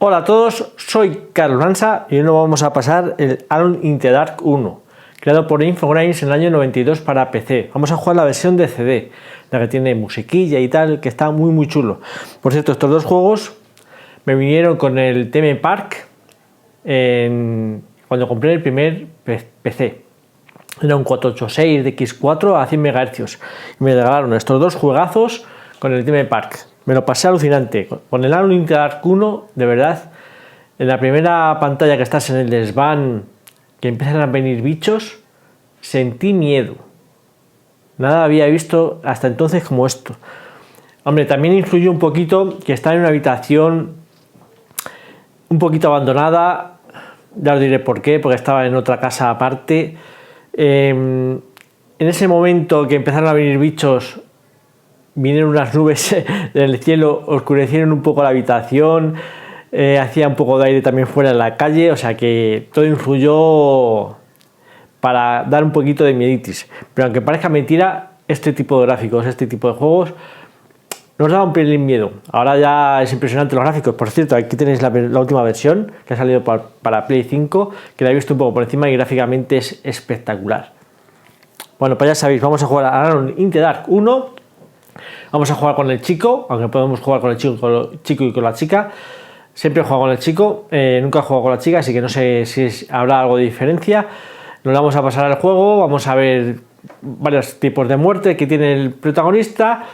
Hola a todos, soy Carlos Lanza y hoy nos vamos a pasar el Alone in the Dark 1, creado por Infogrames en el año 92 para PC. Vamos a jugar la versión de CD, la que tiene musiquilla y tal, que está muy chulo. Por cierto, estos dos juegos me vinieron con el Theme Park cuando compré el primer PC. Era un 486 de X4 a 100 MHz. Y me regalaron estos dos juegazos con el Theme Park. Me lo pasé alucinante. Con el Alone in the Dark 1, de verdad, en la primera pantalla que estás en el desván, que empiezan a venir bichos, sentí miedo. Nada había visto hasta entonces como esto. Hombre, también influyó un poquito que estaba en una habitación un poquito abandonada. Ya os diré por qué, porque estaba en otra casa aparte. En ese momento que empezaron a venir bichos, vinieron unas nubes del cielo, oscurecieron un poco la habitación, hacía un poco de aire también fuera en la calle, o sea que todo influyó para dar un poquito de mieditis. Pero aunque parezca mentira, este tipo de gráficos, este tipo de juegos nos daba un pelín miedo. Ahora ya es impresionante los gráficos. Por cierto, aquí tenéis la última versión que ha salido para Play 5, que la he visto un poco por encima y gráficamente es espectacular. Bueno, pues ya sabéis, vamos a jugar a Alone in the Dark 1. Vamos a jugar con el chico, aunque podemos jugar con el chico y con la chica. Siempre he jugado con el chico, nunca he jugado con la chica, así que no sé si habrá algo de diferencia. Nos vamos a pasar al juego, vamos a ver varios tipos de muerte que tiene el protagonista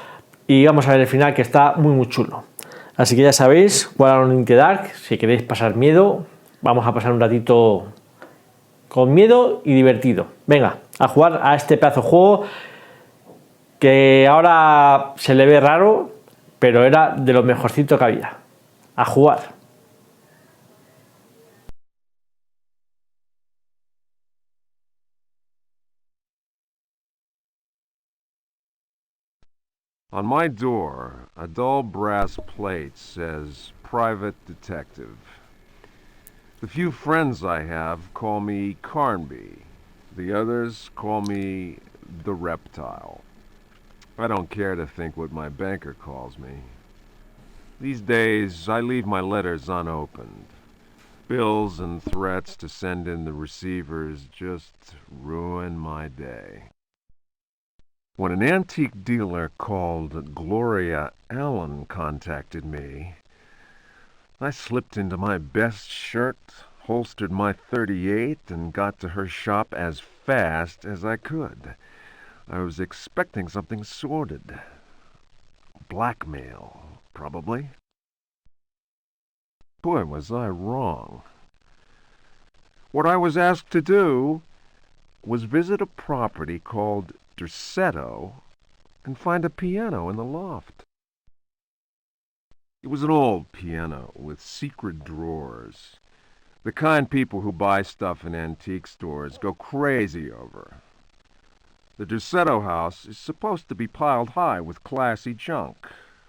y vamos a ver el final, que está muy chulo. Así que ya sabéis, jugar a Alone in the Dark, si queréis pasar miedo, vamos a pasar un ratito con miedo y divertido. Venga, a jugar a este pedazo de juego que ahora se le ve raro, pero era de lo mejorcito que había. A jugar. On my door, a dull brass plate says Private Detective. The few friends I have call me Carnby. The others call me the Reptile. I don't care to think what my banker calls me. These days, I leave my letters unopened. Bills and threats to send in the receivers just ruin my day. When an antique dealer called Gloria Allen contacted me, I slipped into my best shirt, holstered my .38, and got to her shop as fast as I could. I was expecting something sordid. Blackmail, probably. Boy, was I wrong. What I was asked to do was visit a property called Duretto and find a piano in the loft. It was an old piano with secret drawers, the kind people who buy stuff in antique stores go crazy over. The Duretto house is supposed to be piled high with classy junk,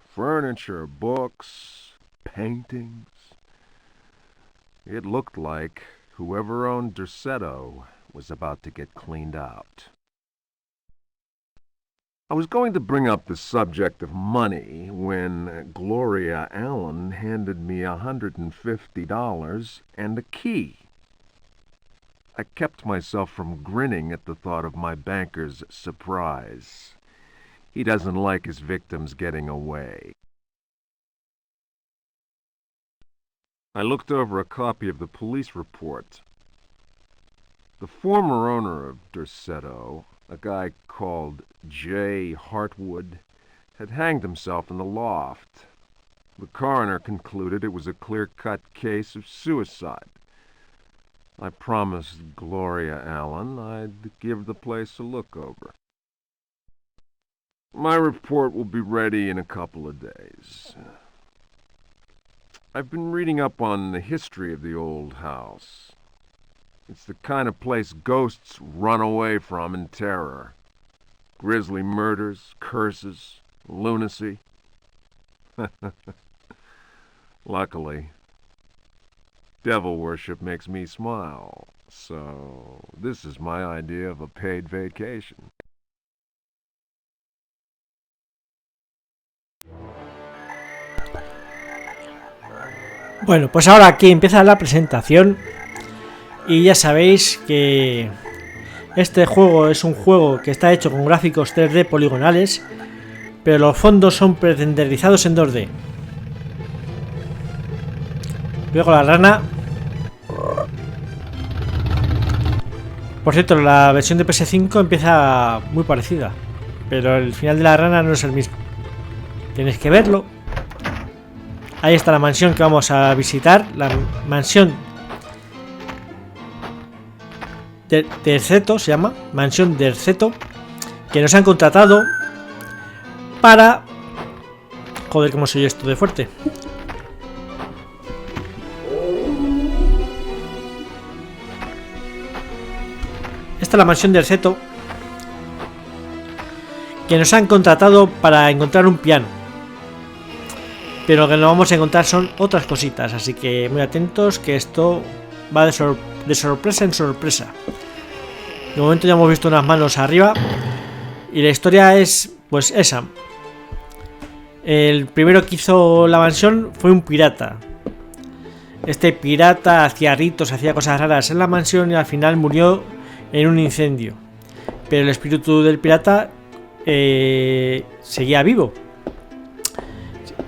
furniture, books, paintings. It looked like whoever owned Duretto was about to get cleaned out. I was going to bring up the subject of money when Gloria Allen handed me $150 and a key. I kept myself from grinning at the thought of my banker's surprise. He doesn't like his victims getting away. I looked over a copy of the police report. The former owner of Duretto, a guy called J. Hartwood, had hanged himself in the loft. The coroner concluded it was a clear-cut case of suicide. I promised Gloria Allen I'd give the place a look over. My report will be ready in a couple of days. I've been reading up on the history of the old house. It's the kind of place ghosts run away from in terror. Grisly murders, curses, lunacy. Luckily, devil worship makes me smile, so this is my idea of a paid vacation. Bueno, pues ahora aquí empieza la presentación. Y ya sabéis que este juego es un juego que está hecho con gráficos 3D poligonales, pero los fondos son pre-renderizados en 2D. Luego la rana. Por cierto, la versión de PS5 empieza muy parecida, pero el final de la rana no es el mismo. Tienes que verlo. Ahí está la mansión que vamos a visitar, la mansión de Duretto, se llama mansión de Duretto, que nos han contratado para... Joder, cómo soy esto de fuerte. Esta es la mansión de Duretto, que nos han contratado para encontrar un piano. Pero lo que nos vamos a encontrar son otras cositas, así que muy atentos, que esto va de sorpresa en sorpresa. De momento ya hemos visto unas manos arriba y la historia es pues esa. El primero que hizo la mansión fue un pirata. Este pirata hacía ritos, hacía cosas raras en la mansión y al final murió en un incendio. Pero el espíritu del pirata seguía vivo.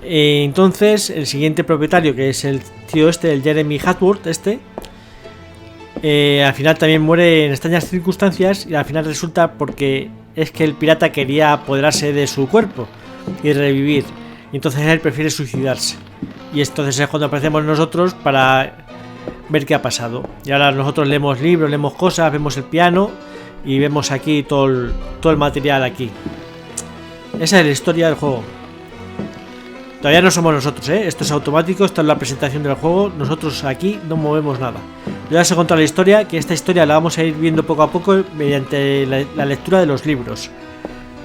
Entonces el siguiente propietario, que es el tío este, el Jeremy Hatworth al final también muere en extrañas circunstancias y al final resulta porque es que el pirata quería apoderarse de su cuerpo y revivir, y entonces él prefiere suicidarse, y entonces es cuando aparecemos nosotros para ver qué ha pasado. Y ahora nosotros leemos libros, leemos cosas, vemos el piano y vemos aquí todo el material aquí. Esa es la historia del juego. Todavía no somos nosotros, esto es automático, esto es la presentación del juego, nosotros aquí no movemos nada. Yo ya os he contado la historia, que esta historia la vamos a ir viendo poco a poco mediante la lectura de los libros.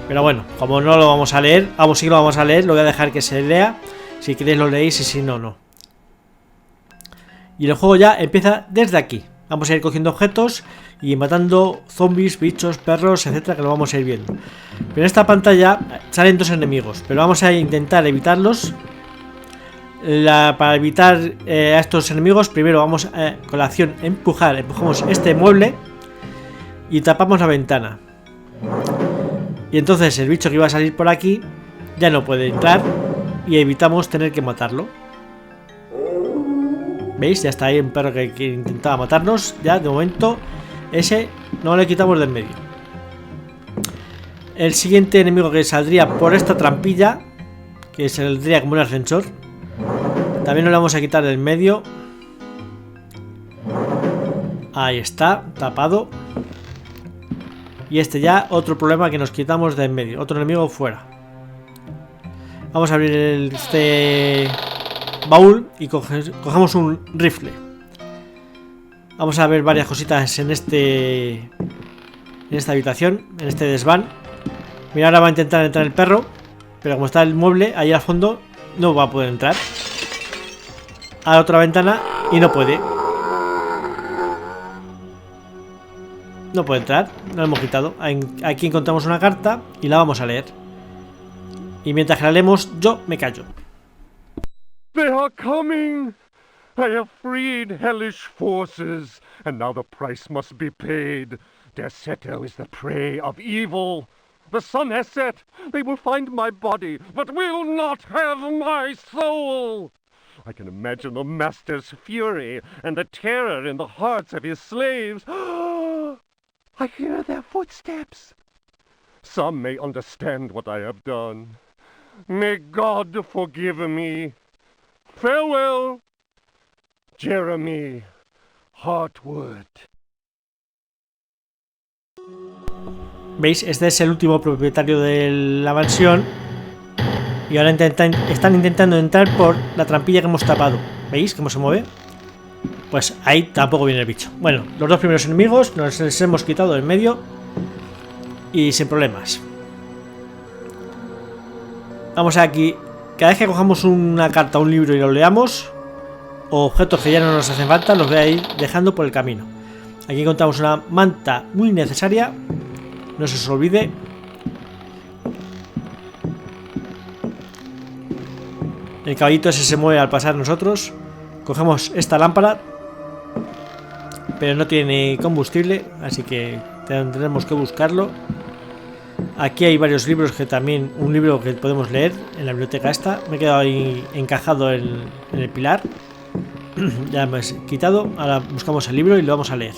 Pero bueno, como no lo vamos a leer, sí lo vamos a leer, lo voy a dejar que se lea, si queréis lo leéis y si no, no. Y el juego ya empieza desde aquí. Vamos a ir cogiendo objetos y matando zombies, bichos, perros, etcétera, que lo vamos a ir viendo. Pero en esta pantalla salen dos enemigos, pero vamos a intentar evitarlos. Para evitar a estos enemigos, primero vamos con la acción empujamos este mueble y tapamos la ventana. Y entonces el bicho que iba a salir por aquí ya no puede entrar y evitamos tener que matarlo. ¿Veis? Ya está ahí un perro que intentaba matarnos. Ya de momento ese no le quitamos del medio. El siguiente enemigo que saldría por esta trampilla, que saldría como un ascensor, también no le vamos a quitar del medio. Ahí está, tapado. Y este ya, otro problema que nos quitamos del medio. Otro enemigo fuera. Vamos a abrir este baúl y cogemos un rifle. Vamos a ver varias cositas en esta habitación, en este desván. Mira, ahora va a intentar entrar el perro, pero como está el mueble ahí al fondo, no va a poder entrar. A la otra ventana y no puede. No puede entrar, no lo hemos quitado. Aquí encontramos una carta y la vamos a leer. Y mientras que la leemos, yo me callo. They are coming! I have freed hellish forces, and now the price must be paid. Duretto is the prey of evil. The sun has set. They will find my body, but will not have my soul. I can imagine the master's fury and the terror in the hearts of his slaves. I hear their footsteps. Some may understand what I have done. May God forgive me. Farewell, Jeremy Hartwood. ¿Veis? Este es el último propietario de la mansión. Y ahora están intentando entrar por la trampilla que hemos tapado. ¿Veis cómo se mueve? Pues ahí tampoco viene el bicho. Bueno, los dos primeros enemigos nos les hemos quitado en medio y sin problemas. Vamos aquí. Cada vez que cojamos una carta o un libro y lo leamos, o objetos que ya no nos hacen falta, los voy a ir dejando por el camino. Aquí encontramos una manta muy necesaria. No se os olvide. El caballito ese se mueve al pasar nosotros. Cogemos esta lámpara, pero no tiene combustible, así que tendremos que buscarlo. Aquí hay varios libros que también, un libro que podemos leer en la biblioteca esta. Me he quedado ahí encajado en el pilar. Ya me he quitado. Ahora buscamos el libro y lo vamos a leer.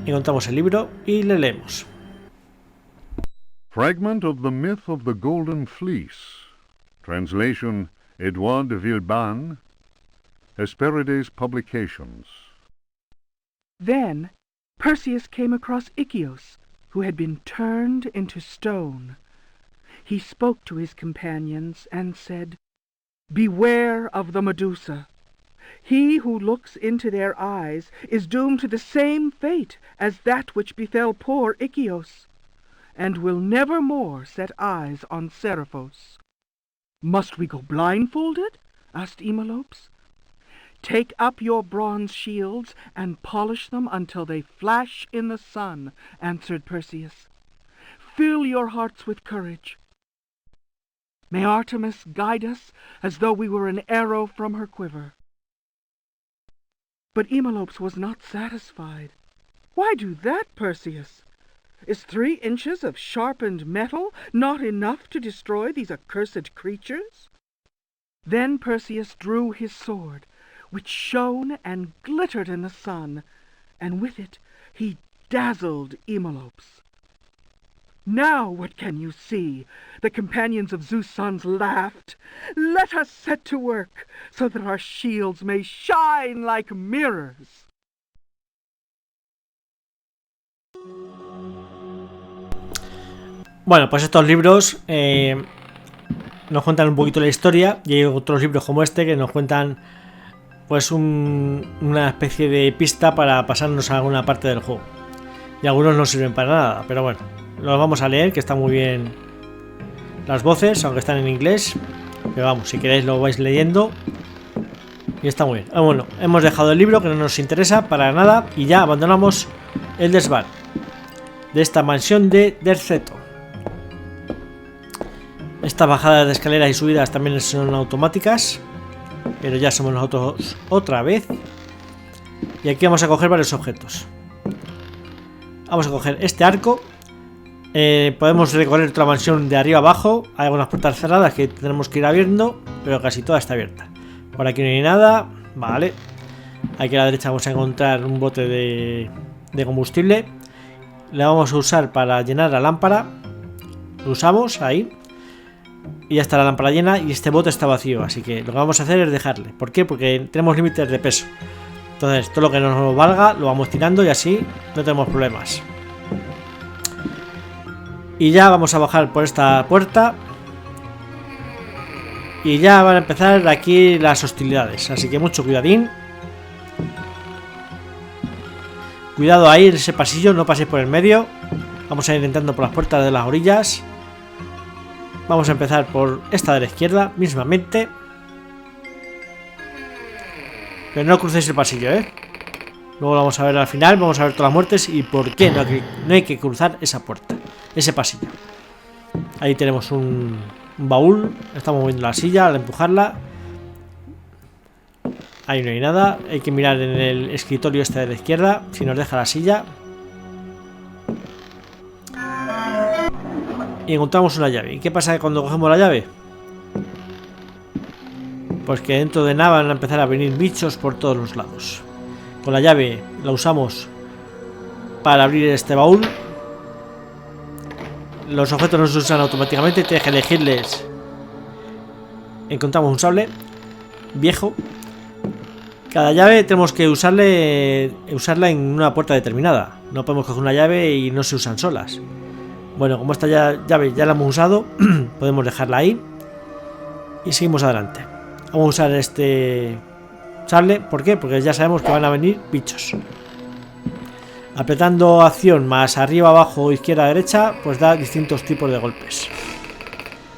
Encontramos el libro y le leemos. Fragment of the Myth of the Golden Fleece. Translation Edouard de Villeban. Hesperides Publications. Then Perseus came across Ichthys, who had been turned into stone. He spoke to his companions and said, "Beware of the Medusa. He who looks into their eyes is doomed to the same fate as that which befell poor Ichthys, and will never more set eyes on Seriphos." "Must we go blindfolded?" asked Eumolpus. "Take up your bronze shields and polish them until they flash in the sun," answered Perseus. "Fill your hearts with courage. May Artemis guide us as though we were an arrow from her quiver." But Eumolpus was not satisfied. "Why do that, Perseus? Is 3 inches of sharpened metal not enough to destroy these accursed creatures?" Then Perseus drew his sword, which shone and glittered in the sun, and with it he dazzled Eumolpus. "Now what can you see?" the companions of Zeus' sons laughed. "Let us set to work, so that our shields may shine like mirrors." Bueno, pues estos libros nos cuentan un poquito la historia, y hay otros libros como este que nos cuentan pues una especie de pista para pasarnos a alguna parte del juego, y algunos no sirven para nada, pero bueno, los vamos a leer, que están muy bien las voces, aunque están en inglés, pero vamos, si queréis lo vais leyendo y está muy bien. Bueno, hemos dejado el libro que no nos interesa para nada y ya abandonamos el desván de esta mansión de Duretto. Estas bajadas de escaleras y subidas también son automáticas, pero ya somos nosotros otra vez. Y aquí vamos a coger varios objetos. Vamos a coger este arco. Podemos recorrer otra mansión de arriba abajo. Hay algunas puertas cerradas que tenemos que ir abriendo, pero casi toda está abierta. Por aquí no hay nada. Vale. Aquí a la derecha vamos a encontrar un bote de combustible. Le vamos a usar para llenar la lámpara. Lo usamos ahí. Y ya está la lámpara llena y este bote está vacío, así que lo que vamos a hacer es dejarle. ¿Por qué? Porque tenemos límites de peso. Entonces todo lo que nos valga lo vamos tirando y así no tenemos problemas. Y ya vamos a bajar por esta puerta. Y ya van a empezar aquí las hostilidades, así que mucho cuidadín. Cuidado ahí en ese pasillo, no paséis por el medio. Vamos a ir entrando por las puertas de las orillas. Vamos a empezar por esta de la izquierda, mismamente. Pero no crucéis el pasillo, Luego lo vamos a ver al final, vamos a ver todas las muertes y por qué no hay que cruzar esa puerta, ese pasillo. Ahí tenemos un baúl, estamos moviendo la silla al empujarla. Ahí no hay nada, hay que mirar en el escritorio este de la izquierda, si nos deja la silla. Y encontramos una llave. ¿Y qué pasa cuando cogemos la llave? Pues que dentro de nada van a empezar a venir bichos por todos los lados. Con la llave la usamos para abrir este baúl. Los objetos no se usan automáticamente, tienes que elegirles. Encontramos un sable viejo. Cada llave tenemos que usarla en una puerta determinada. No podemos coger una llave y no se usan solas. Bueno, como esta llave ya la hemos usado, podemos dejarla ahí y seguimos adelante. Vamos a usar este sable, ¿por qué? Porque ya sabemos que van a venir bichos. Apretando acción más arriba, abajo, izquierda, derecha, pues da distintos tipos de golpes.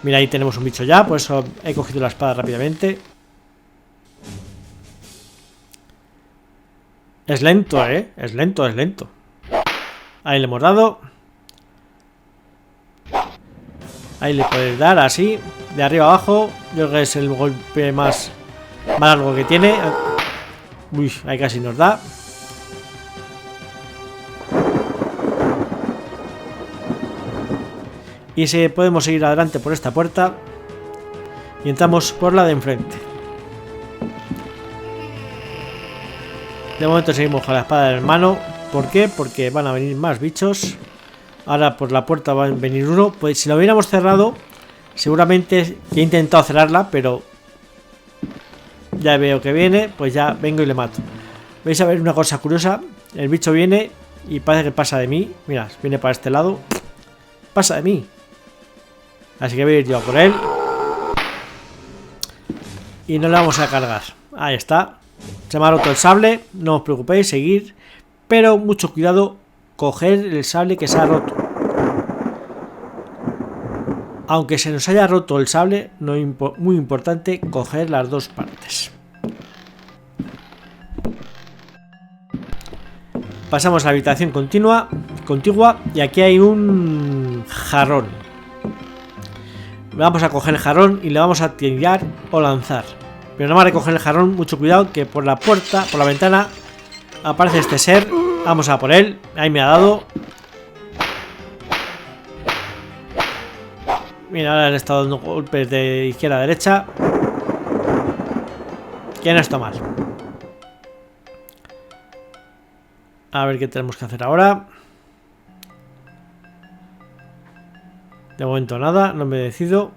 Mira, ahí tenemos un bicho ya, por eso he cogido la espada rápidamente. Es lento, es lento, es lento. Ahí le hemos dado. Ahí le podéis dar así, de arriba abajo. Yo creo que es el golpe más largo que tiene. Uy, ahí casi nos da. Y si podemos seguir adelante por esta puerta. Y entramos por la de enfrente. De momento seguimos con la espada en mano. ¿Por qué? Porque van a venir más bichos. Ahora por la puerta va a venir uno. Pues si lo hubiéramos cerrado, seguramente he intentado cerrarla, pero ya veo que viene, pues ya vengo y le mato. Vais a ver una cosa curiosa. El bicho viene y parece que pasa de mí. Mira, viene para este lado. Pasa de mí. Así que voy a ir yo a por él. Y no le vamos a cargar. Ahí está. Se me ha roto el sable. No os preocupéis, seguir. Pero mucho cuidado. Coger el sable que se ha roto. Aunque se nos haya roto el sable, no muy importante coger las dos partes. Pasamos a la habitación contigua. Y aquí hay un jarrón. Vamos a coger el jarrón y le vamos a tirar o lanzar. Pero no va a recoger el jarrón, mucho cuidado que por la puerta, por la ventana, aparece este ser. Vamos a por él. Ahí me ha dado. Mira, ahora le he estado dando golpes de izquierda a derecha. Que no está mal. A ver qué tenemos que hacer ahora. De momento nada, no me decido.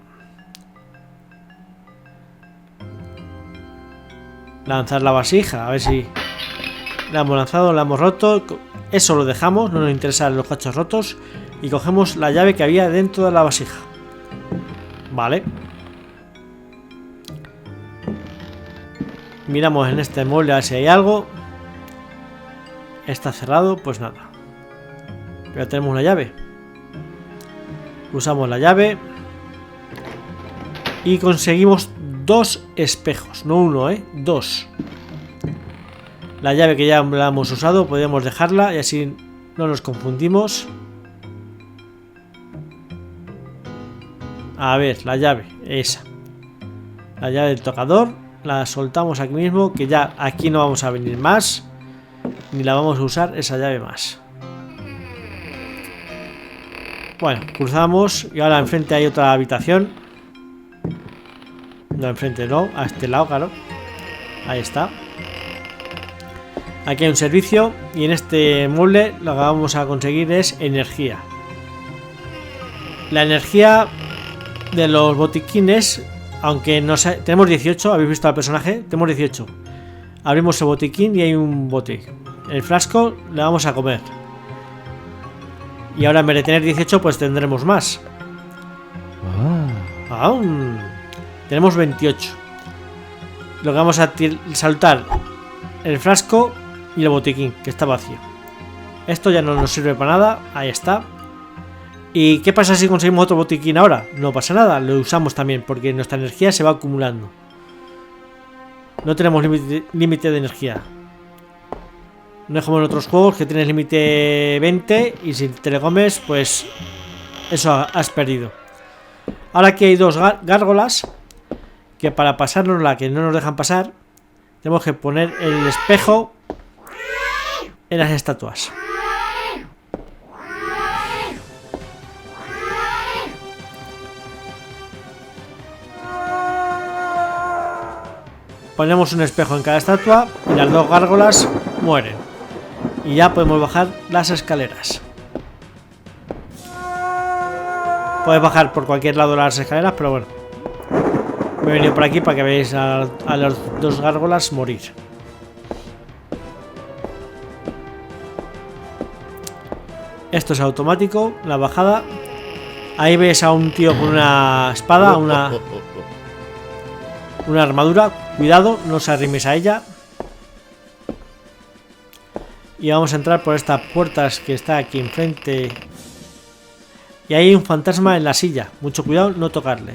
Lanzar la vasija, a ver si la hemos lanzado, la hemos roto. Eso lo dejamos, no nos interesan los cachos rotos. Y cogemos la llave que había dentro de la vasija. Vale. Miramos en este mueble a ver si hay algo. Está cerrado, pues nada. Ya tenemos una llave. Usamos la llave. Y conseguimos 2 espejos. No uno, dos. La llave que ya la hemos usado, podemos dejarla y así no nos confundimos. A ver, la llave, esa. La llave del tocador. La soltamos aquí mismo, que ya aquí no vamos a venir más. Ni la vamos a usar esa llave más. Bueno, cruzamos y ahora enfrente hay otra habitación. No, enfrente no, a este lado, claro. Ahí está. Aquí hay un servicio y en este mueble lo que vamos a conseguir es energía. La energía de los botiquines, aunque no sé, tenemos 18, habéis visto al personaje, tenemos 18. Abrimos el botiquín y hay un bote. El frasco le vamos a comer. Y ahora en vez de tener 18 pues tendremos más. Tenemos 28. Lo que vamos a saltar el frasco y el botiquín, que está vacío. Esto ya no nos sirve para nada. Ahí está. ¿Y qué pasa si conseguimos otro botiquín ahora? No pasa nada, lo usamos también porque nuestra energía se va acumulando. No tenemos límite de energía. No es como en otros juegos que tienes límite 20 y si te lo comes, pues eso has perdido. Ahora aquí hay 2 gárgolas que para pasarnos la que no nos dejan pasar, tenemos que poner el espejo en las estatuas. Ponemos un espejo en cada estatua y las 2 gárgolas mueren. Y ya podemos bajar las escaleras. Puedes bajar por cualquier lado de las escaleras, pero bueno. Me he venido por aquí para que veáis a las 2 gárgolas morir. Esto es automático, la bajada. Ahí ves a un tío con una espada, una armadura. Cuidado, no os arriméis a ella. Y vamos a entrar por estas puertas que está aquí enfrente. Y hay un fantasma en la silla. Mucho cuidado, no tocarle.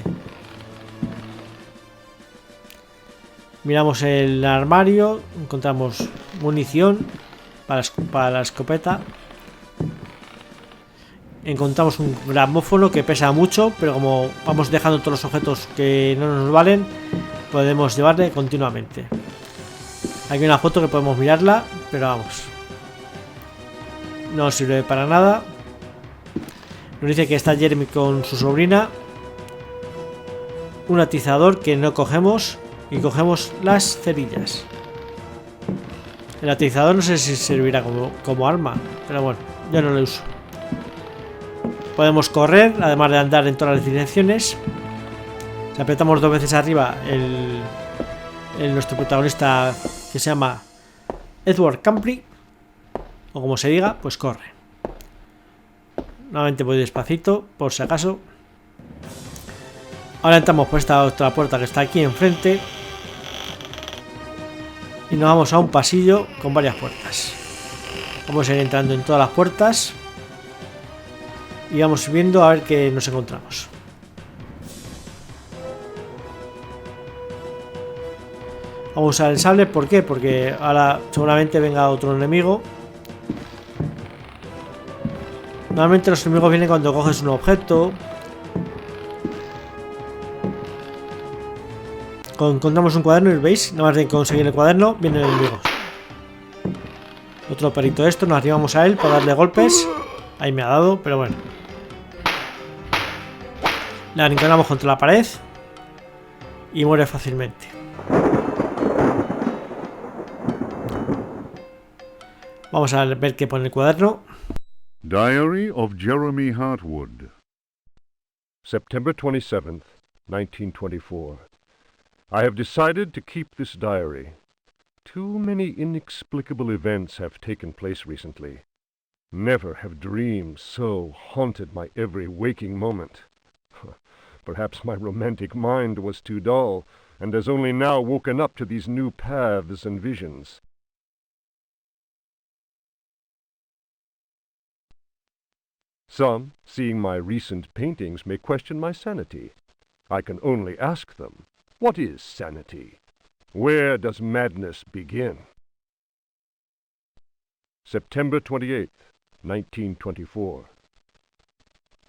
Miramos el armario. Encontramos munición para la escopeta. encontramos un gramófono que pesa mucho, pero como vamos dejando todos los objetos que no nos valen, podemos llevarle continuamente. Aquí hay una foto que podemos mirarla, pero vamos, no sirve para nada. Nos dice que está Jeremy con su sobrina. Un atizador que no cogemos, y cogemos las cerillas. El atizador no sé si servirá como arma, pero bueno, yo no lo uso. Podemos correr, además de andar en todas las direcciones. Si apretamos 2 veces arriba, nuestro protagonista, que se llama Edward Campry, o como se diga, pues corre. Nuevamente voy despacito, por si acaso. Ahora entramos por esta otra puerta que está aquí enfrente. Y nos vamos a un pasillo con varias puertas. Vamos a ir entrando en todas las puertas. Y vamos viendo a ver qué nos encontramos. Vamos a usar el sable, ¿por qué? Porque ahora seguramente venga otro enemigo. Normalmente los enemigos vienen cuando coges un objeto. Encontramos un cuaderno y veis, nada más de conseguir el cuaderno, vienen enemigos. Otro perito esto, nos arribamos a él para darle golpes. Ahí me ha dado, pero bueno. Le arrinconamos contra la pared y muere fácilmente. Vamos a ver qué pone el cuaderno. Diary of Jeremy Hartwood. September 27th, 1924. I have decided to keep this diary. Too many inexplicable events have taken place recently. Never have dreams so haunted my every waking moment. Perhaps my romantic mind was too dull, and has only now woken up to these new paths and visions. Some, seeing my recent paintings, may question my sanity. I can only ask them, what is sanity? Where does madness begin? September 28th, 1924.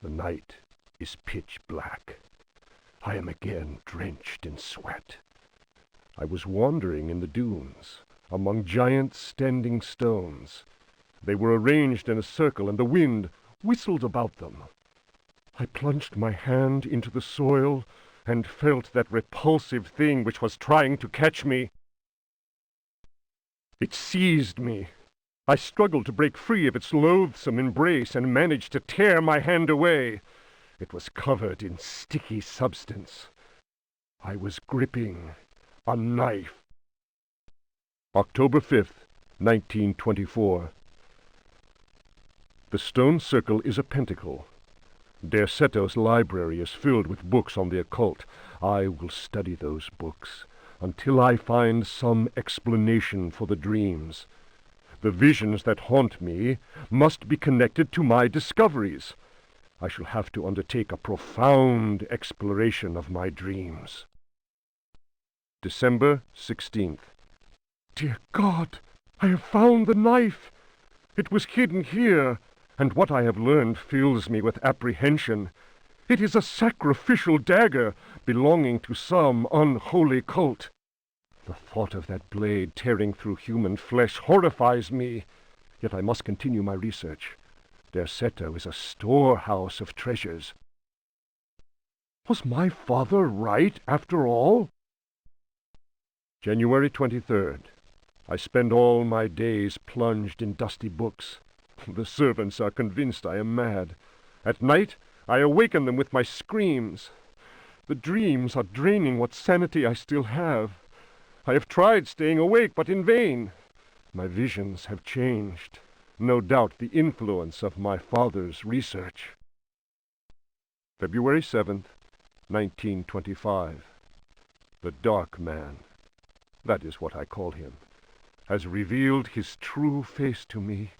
The night is pitch black. I am again drenched in sweat. I was wandering in the dunes, among giant standing stones. They were arranged in a circle, and the wind whistled about them. I plunged my hand into the soil and felt that repulsive thing which was trying to catch me. It seized me. I struggled to break free of its loathsome embrace and managed to tear my hand away. It was covered in sticky substance. I was gripping a knife. October 5th, 1924. The stone circle is a pentacle. Duretto's library is filled with books on the occult. I will study those books until I find some explanation for the dreams. The visions that haunt me must be connected to my discoveries. I shall have to undertake a profound exploration of my dreams. December 16th. Dear God, I have found the knife. It was hidden here, and what I have learned fills me with apprehension. It is a sacrificial dagger belonging to some unholy cult. The thought of that blade tearing through human flesh horrifies me, yet I must continue my research. Duretto is a storehouse of treasures. Was my father right, after all? January 23rd. I spend all my days plunged in dusty books. The servants are convinced I am mad. At night, I awaken them with my screams. The dreams are draining what sanity I still have. I have tried staying awake, but in vain. My visions have changed. No doubt the influence of my father's research. February 7th, 1925. The Dark Man, that is what I call him, has revealed his true face to me.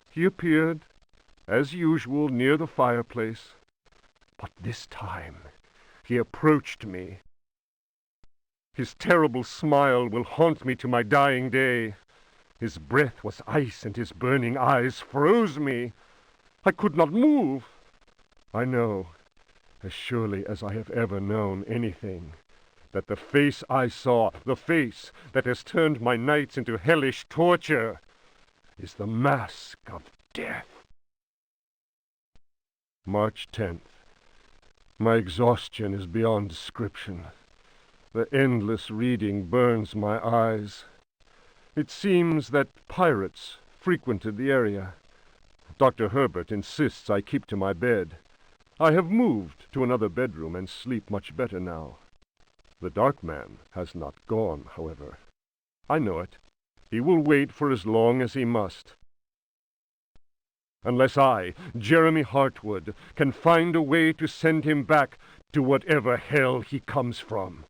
He appeared, as usual, near the fireplace, but this time he approached me. His terrible smile will haunt me to my dying day. His breath was ice, and his burning eyes froze me. I could not move. I know, as surely as I have ever known anything, that the face I saw, the face that has turned my nights into hellish torture, is the mask of death. March 10th. My exhaustion is beyond description. The endless reading burns my eyes. It seems that pirates frequented the area. Dr. Herbert insists I keep to my bed. I have moved to another bedroom and sleep much better now. The dark man has not gone, however. I know it. He will wait for as long as he must. Unless I, Jeremy Hartwood, can find a way to send him back to whatever hell he comes from.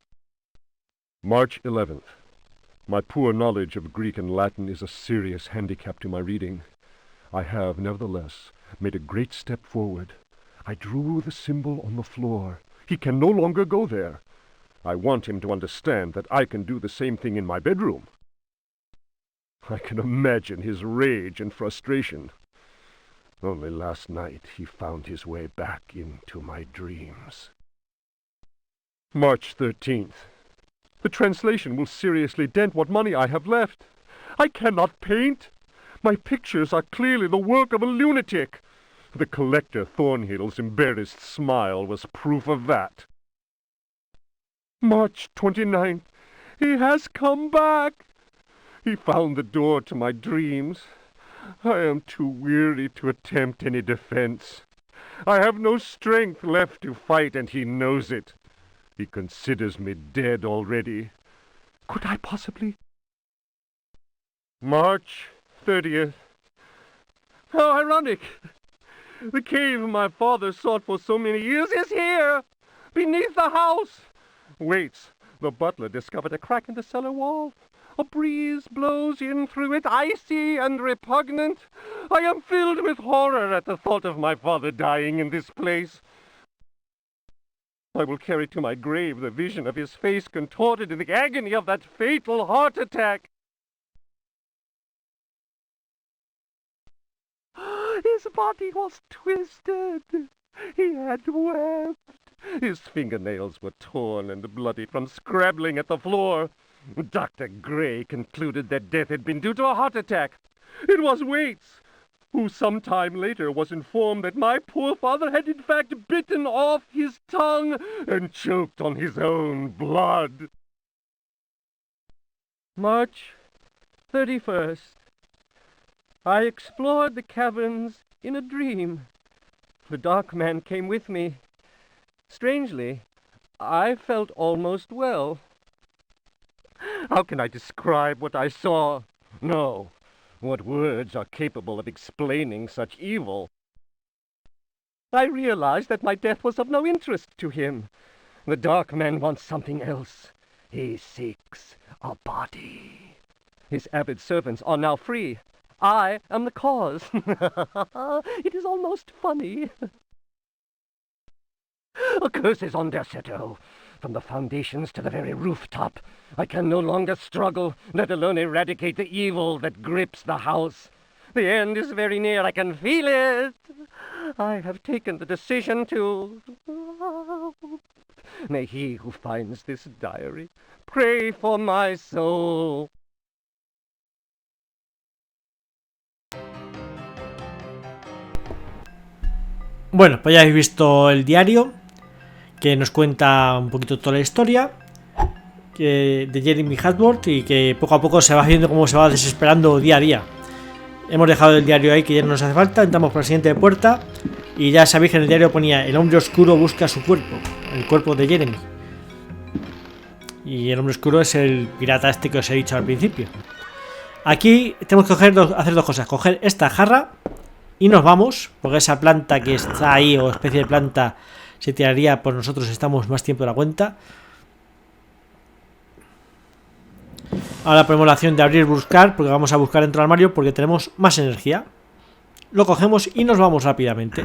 March 11th. My poor knowledge of Greek and Latin is a serious handicap to my reading. I have, nevertheless, made a great step forward. I drew the symbol on the floor. He can no longer go there. I want him to understand that I can do the same thing in my bedroom. I can imagine his rage and frustration. Only last night he found his way back into my dreams. March 13th. The translation will seriously dent what money I have left. I cannot paint. My pictures are clearly the work of a lunatic. The collector Thornhill's embarrassed smile was proof of that. March 29th. He has come back. He found the door to my dreams. I am too weary to attempt any defense. I have no strength left to fight, and he knows it. He considers me dead already. Could I possibly? March 30th. How ironic! The cave my father sought for so many years is here, beneath the house. Waits. The butler discovered a crack in the cellar wall. A breeze blows in through it, icy and repugnant. I am filled with horror at the thought of my father dying in this place. I will carry to my grave the vision of his face contorted in the agony of that fatal heart attack. His body was twisted. He had wept. His fingernails were torn and bloody from scrabbling at the floor. Dr. Gray concluded that death had been due to a heart attack. It was Waits, who some time later was informed that my poor father had in fact bitten off his tongue and choked on his own blood. March 31st. I explored the caverns in a dream. The dark man came with me. Strangely, I felt almost well. How can I describe what I saw? No. What words are capable of explaining such evil? I realized that my death was of no interest to him. The dark man wants something else. He seeks a body. His avid servants are now free. I am the cause. It is almost funny. Curses on Desarrolla. From the foundations to the very rooftop, I can no longer struggle, let alone eradicate the evil that grips the house. The end is very near, I can feel it. I have taken the decision to... May he who finds this diary pray for my soul. Bueno, pues ya habéis visto el diario, que nos cuenta un poquito toda la historia de Jeremy Hartwood, y que poco a poco se va viendo cómo se va desesperando día a día. Hemos dejado el diario ahí, que ya no nos hace falta. Entramos por la siguiente puerta y ya sabéis que en el diario ponía: el hombre oscuro busca su cuerpo, el cuerpo de Jeremy. Y el hombre oscuro es el pirata este que os he dicho al principio. Aquí tenemos que hacer dos cosas: coger esta jarra y nos vamos, porque esa planta que está ahí, o especie de planta, se tiraría por nosotros, estamos más tiempo de la cuenta. Ahora ponemos la acción de abrir buscar, porque vamos a buscar dentro del armario, porque tenemos más energía. Lo cogemos y nos vamos rápidamente.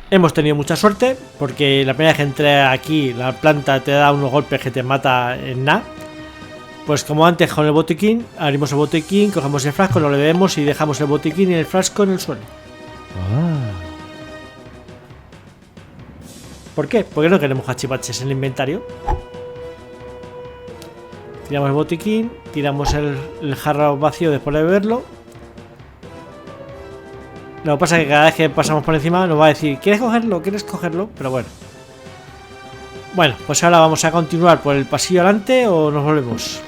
Hemos tenido mucha suerte, porque la primera vez que entré aquí, la planta te da unos golpes que te mata en nada. Pues como antes con el botiquín, abrimos el botiquín, cogemos el frasco, lo bebemos y dejamos el botiquín y el frasco en el suelo. ¿Por qué? Porque no queremos cachivaches en el inventario. Tiramos el botiquín, tiramos el jarro vacío después de beberlo. Lo que pasa es que cada vez que pasamos por encima nos va a decir ¿quieres cogerlo? ¿Quieres cogerlo? Pero bueno. Bueno, pues ahora vamos a continuar por el pasillo adelante o nos volvemos.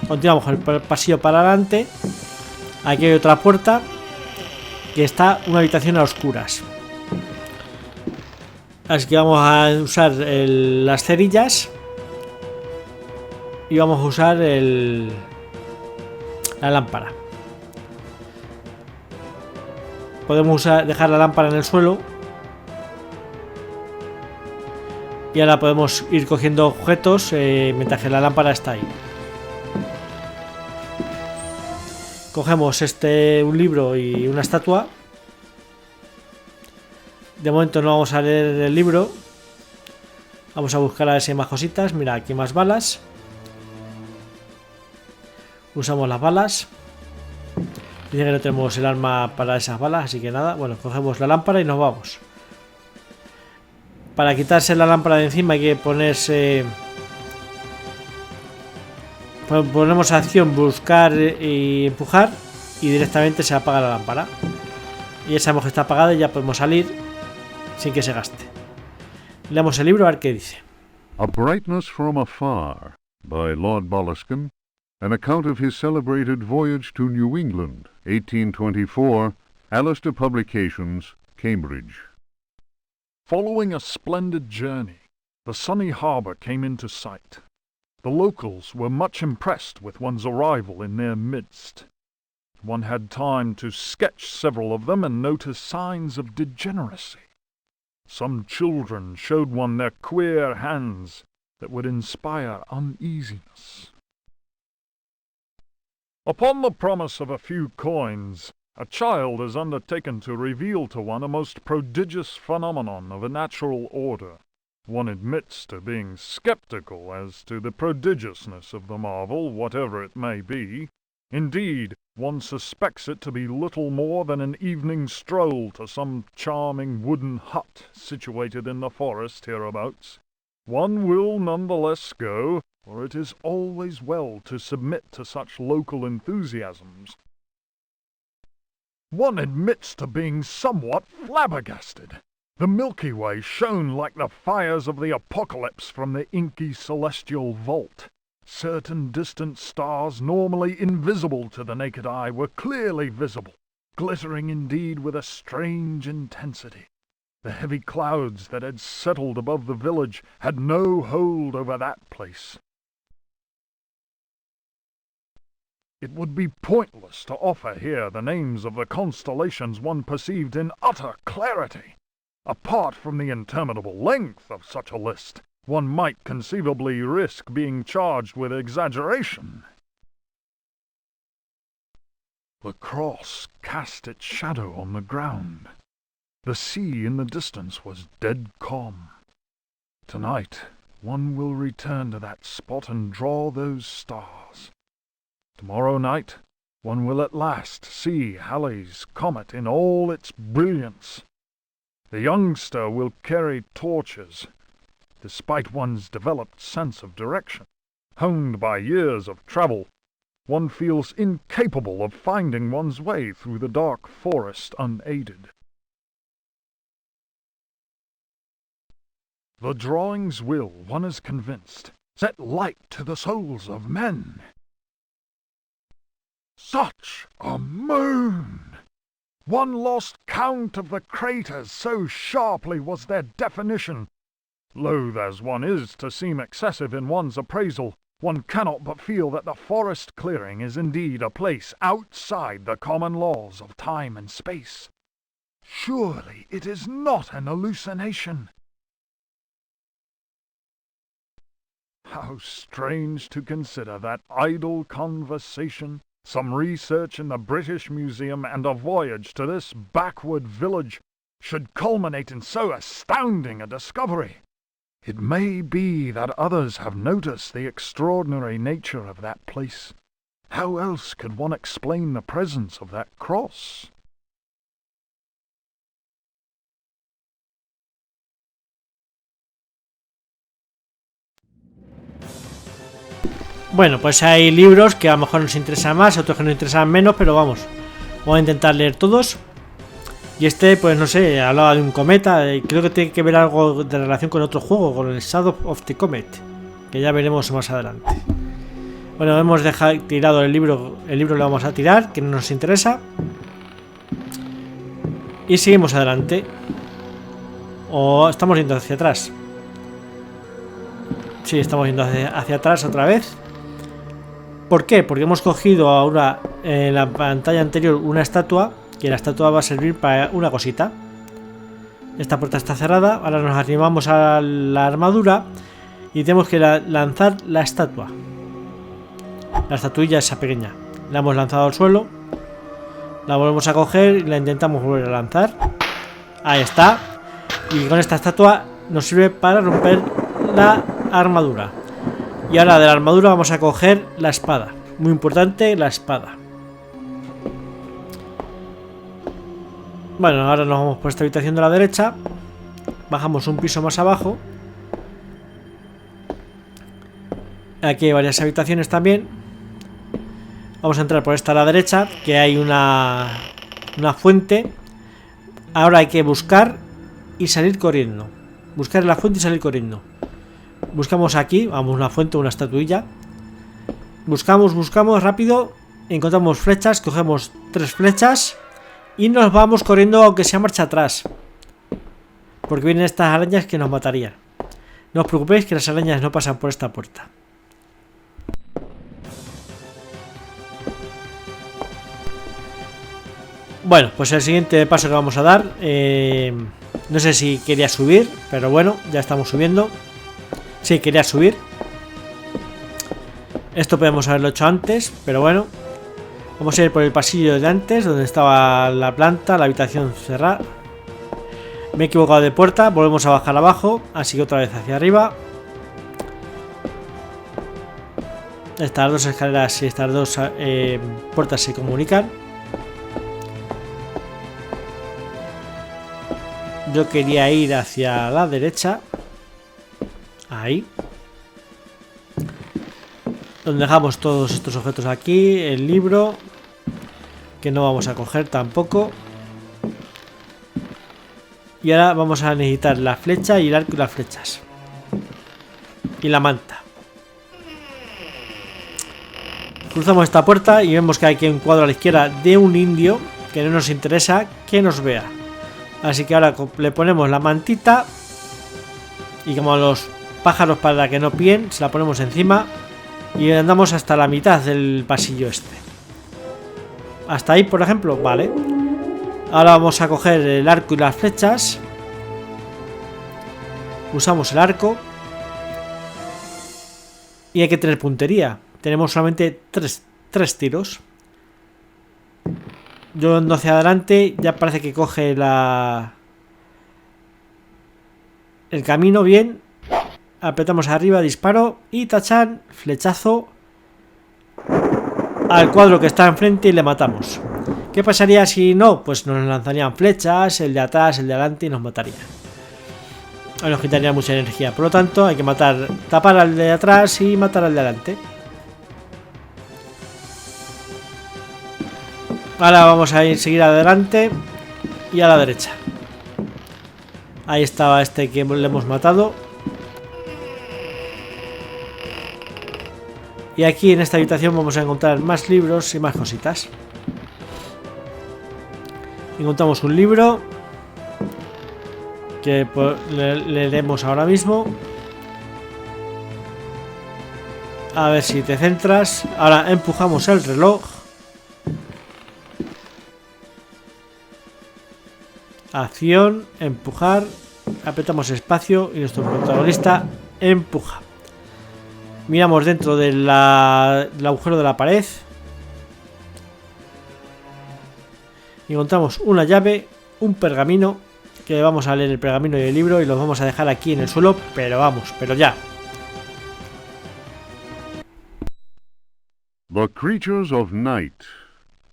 Continuamos por el pasillo para adelante. Aquí hay otra puerta que está una habitación a oscuras. Así que vamos a usar las cerillas y vamos a usar la lámpara. Podemos dejar la lámpara en el suelo y ahora podemos ir cogiendo objetos mientras que la lámpara está ahí. Cogemos un libro y una estatua. De momento no vamos a leer el libro. Vamos a buscar a ver si hay más cositas. Mira, aquí hay más balas. Usamos las balas. Dice que no tenemos el arma para esas balas, así que nada. Bueno, cogemos la lámpara y nos vamos. Para quitarse la lámpara de encima hay que ponerse... Ponemos acción, buscar y empujar y directamente se apaga la lámpara. Y ya sabemos que está apagada y ya podemos salir sin que se gaste. Leemos el libro a ver qué dice. A Brightness from Afar, by Lord Boleskine, an account of his celebrated voyage to New England, 1824, Alistair Publications, Cambridge. Following a splendid journey, the sunny harbour came into sight. The locals were much impressed with one's arrival in their midst. One had time to sketch several of them and notice signs of degeneracy. Some children showed one their queer hands that would inspire uneasiness. Upon the promise of a few coins, a child has undertaken to reveal to one a most prodigious phenomenon of a natural order. One admits to being skeptical as to the prodigiousness of the marvel, whatever it may be. Indeed, one suspects it to be little more than an evening stroll to some charming wooden hut situated in the forest hereabouts. One will none the less go, for it is always well to submit to such local enthusiasms. One admits to being somewhat flabbergasted. The Milky Way shone like the fires of the apocalypse from the inky celestial vault. Certain distant stars, normally invisible to the naked eye, were clearly visible, glittering indeed with a strange intensity. The heavy clouds that had settled above the village had no hold over that place. It would be pointless to offer here the names of the constellations one perceived in utter clarity. Apart from the interminable length of such a list, one might conceivably risk being charged with exaggeration. The cross cast its shadow on the ground. The sea in the distance was dead calm. Tonight, one will return to that spot and draw those stars. Tomorrow night, one will at last see Halley's comet in all its brilliance. The youngster will carry torches. Despite one's developed sense of direction, honed by years of travel, one feels incapable of finding one's way through the dark forest unaided. The drawings will, one is convinced, set light to the souls of men. Such a moon! One lost count of the craters, so sharply was their definition. Loath as one is to seem excessive in one's appraisal, one cannot but feel that the forest clearing is indeed a place outside the common laws of time and space. Surely it is not an hallucination. How strange to consider that idle conversation, some research in the British Museum, and a voyage to this backward village should culminate in so astounding a discovery. It may be that others have noticed the extraordinary nature of that place. How else could one explain the presence of that cross? Bueno, pues hay libros que a lo mejor nos interesan más, otros que nos interesan menos, pero vamos, vamos a intentar leer todos. Y este, pues no sé, hablaba de un cometa, y creo que tiene que ver algo de relación con otro juego, con el Shadow of the Comet, que ya veremos más adelante. Bueno, hemos dejado tirado el libro lo vamos a tirar, que no nos interesa. Y seguimos adelante. O estamos yendo hacia atrás. Sí, estamos yendo hacia atrás otra vez. ¿Por qué? Porque hemos cogido ahora en la pantalla anterior una estatua, que la estatua va a servir para una cosita. Esta puerta está cerrada, ahora nos animamos a la armadura y tenemos que lanzar la estatua. La estatuilla esa pequeña. La hemos lanzado al suelo, la volvemos a coger y la intentamos volver a lanzar. Ahí está. Y con esta estatua nos sirve para romper la armadura. Y ahora de la armadura vamos a coger la espada. Muy importante, la espada. Bueno, ahora nos vamos por esta habitación de la derecha. Bajamos un piso más abajo. Aquí hay varias habitaciones también. Vamos a entrar por esta a la derecha, que hay una fuente. Ahora hay que buscar y salir corriendo. Buscar la fuente y salir corriendo. Buscamos aquí, vamos, una fuente, una estatuilla. Buscamos rápido. Encontramos flechas, cogemos 3 flechas y nos vamos corriendo, aunque sea marcha atrás, porque vienen estas arañas que nos matarían. No os preocupéis que las arañas no pasan por esta puerta. Bueno, pues el siguiente paso que vamos a dar, no sé si quería subir, pero bueno, ya estamos subiendo. Sí, quería subir. Esto podemos haberlo hecho antes, pero bueno. Vamos a ir por el pasillo de antes, donde estaba la planta, la habitación cerrada. Me he equivocado de puerta, volvemos a bajar abajo, así que otra vez hacia arriba. Estas dos escaleras y estas dos puertas se comunican. Yo quería ir hacia la derecha. Ahí. Donde dejamos todos estos objetos aquí. El libro, que no vamos a coger tampoco. Y ahora vamos a necesitar la flecha y el arco y las flechas. Y la manta. Cruzamos esta puerta y vemos que hay aquí un cuadro a la izquierda de un indio, que no nos interesa que nos vea. Así que ahora le ponemos la mantita. Y como a los pájaros, para que no píen, se la ponemos encima. Y andamos hasta la mitad del pasillo este. Hasta ahí, por ejemplo, vale. Ahora vamos a coger el arco y las flechas. Usamos el arco. Y hay que tener puntería. Tenemos solamente 3 tiros. Yo ando hacia adelante. Ya parece que coge el camino bien. Apretamos arriba, disparo y tachan, flechazo al cuadro que está enfrente y le matamos. ¿Qué pasaría si no? Pues nos lanzarían flechas, el de atrás, el de adelante y nos matarían. Nos quitaría mucha energía. Por lo tanto, hay que matar, tapar al de atrás y matar al de adelante. Ahora vamos a seguir adelante y a la derecha. Ahí estaba este que le hemos matado. Y aquí en esta habitación vamos a encontrar más libros y más cositas. Encontramos un libro que leeremos ahora mismo. A ver si te centras. Ahora empujamos el reloj. Acción, empujar. Apretamos espacio y nuestro protagonista empuja. Miramos dentro del agujero de la pared. Encontramos una llave, un pergamino que vamos a leer el pergamino y el libro y los vamos a dejar aquí en el suelo, pero vamos, pero ya. The Creatures of Night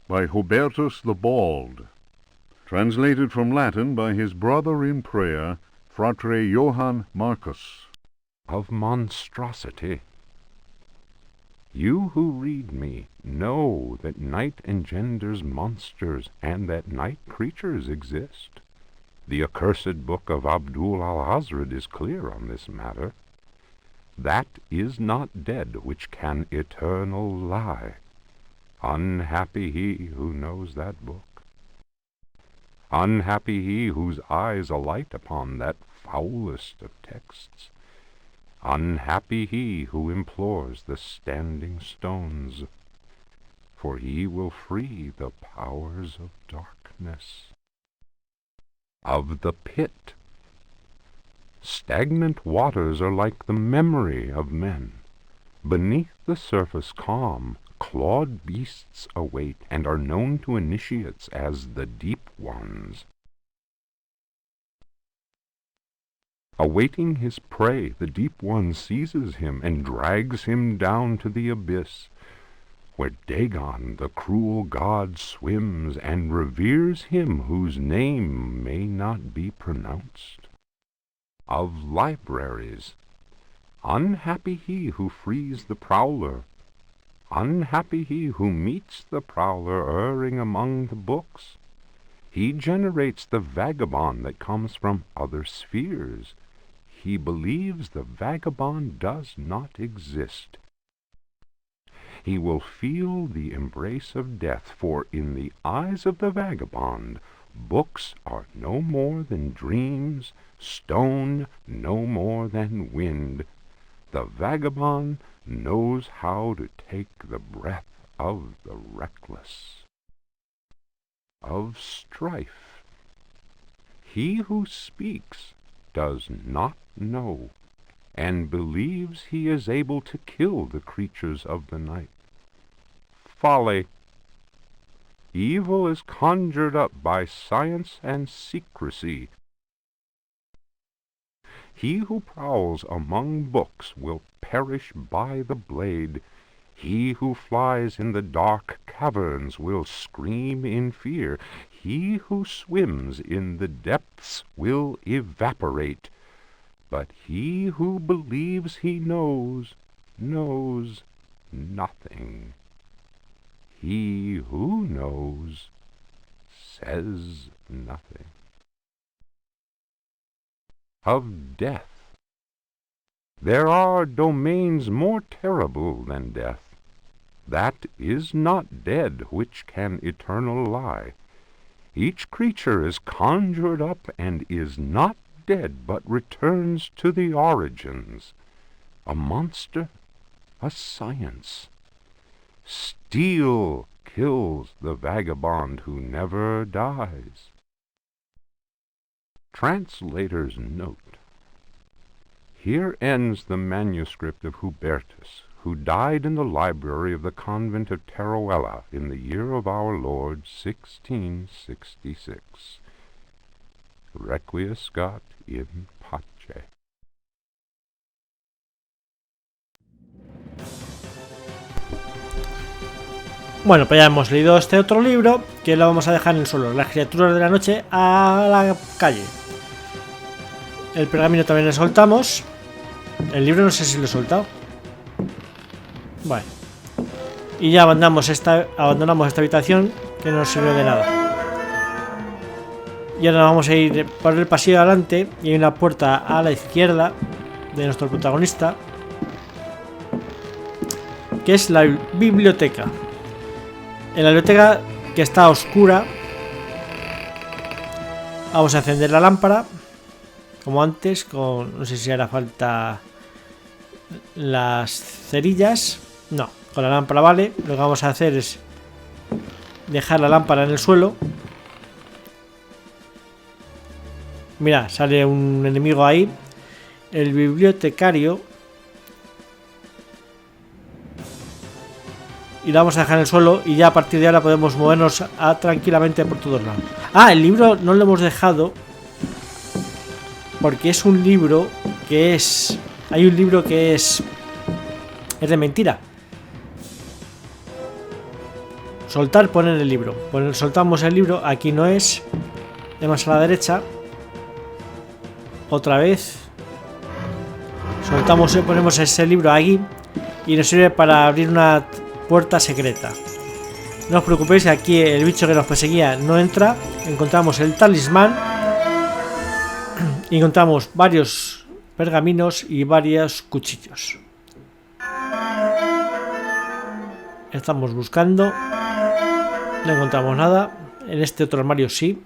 by Hubertus the Bald. Translated from Latin by his brother in prayer, Fratre Johann Marcus. Of monstrosity. You who read me know that night engenders monsters and that night creatures exist. The accursed book of Abdul al-Hazred is clear on this matter. That is not dead which can eternal lie. Unhappy he who knows that book. Unhappy he whose eyes alight upon that foulest of texts. Unhappy he who implores the standing stones, for he will free the powers of darkness. Of the pit. Stagnant waters are like the memory of men. Beneath the surface calm, clawed beasts await, and are known to initiates as the deep ones. Awaiting his prey, the deep one seizes him and drags him down to the abyss, where Dagon, the cruel god, swims and reveres him whose name may not be pronounced. Of libraries. Unhappy he who frees the prowler. Unhappy he who meets the prowler erring among the books. He generates the vagabond that comes from other spheres. He believes the vagabond does not exist. He will feel the embrace of death, for in the eyes of the vagabond, books are no more than dreams, stone no more than wind. The vagabond knows how to take the breath of the reckless. Of strife. He who speaks does not know, and believes he is able to kill the creatures of the night. Folly. Evil is conjured up by science and secrecy. He who prowls among books will perish by the blade. He who flies in the dark caverns will scream in fear. He who swims in the depths will evaporate. But he who believes he knows, knows nothing. He who knows says nothing. Of death. There are domains more terrible than death. That is not dead which can eternal lie. Each creature is conjured up and is not dead, but returns to the origins. A monster, a science. Steel kills the vagabond who never dies. Translator's note. Here ends the manuscript of Hubertus, who died in the library of the convent of Teruel in the year of our Lord 1666. Requiescat in pace. Bueno, pues ya hemos leído este otro libro, que lo vamos a dejar en el suelo. Las criaturas de la noche a la calle. El pergamino también lo soltamos. El libro no sé si lo he soltado. Bueno. Y ya abandonamos esta habitación, que no nos sirve de nada. Y ahora vamos a ir por el pasillo de adelante. Y hay una puerta a la izquierda de nuestro protagonista, que es la biblioteca. En la biblioteca, que está oscura, vamos a encender la lámpara como antes, con no sé si hará falta las cerillas. No, con la lámpara vale. Lo que vamos a hacer es dejar la lámpara en el suelo. Mira, sale un enemigo ahí. El bibliotecario. Y la vamos a dejar en el suelo. Y ya a partir de ahora podemos movernos tranquilamente por todos lados. Ah, el libro no lo hemos dejado porque es un libro que es... Hay un libro que es de mentira. Soltar, poner el libro. Soltamos el libro, aquí no es. Más a la derecha. Otra vez. Soltamos, ponemos ese libro aquí. Y nos sirve para abrir una puerta secreta. No os preocupéis, aquí el bicho que nos perseguía no entra. Encontramos el talismán. Y encontramos varios pergaminos y varios cuchillos. Estamos buscando. No encontramos nada. En este otro armario sí.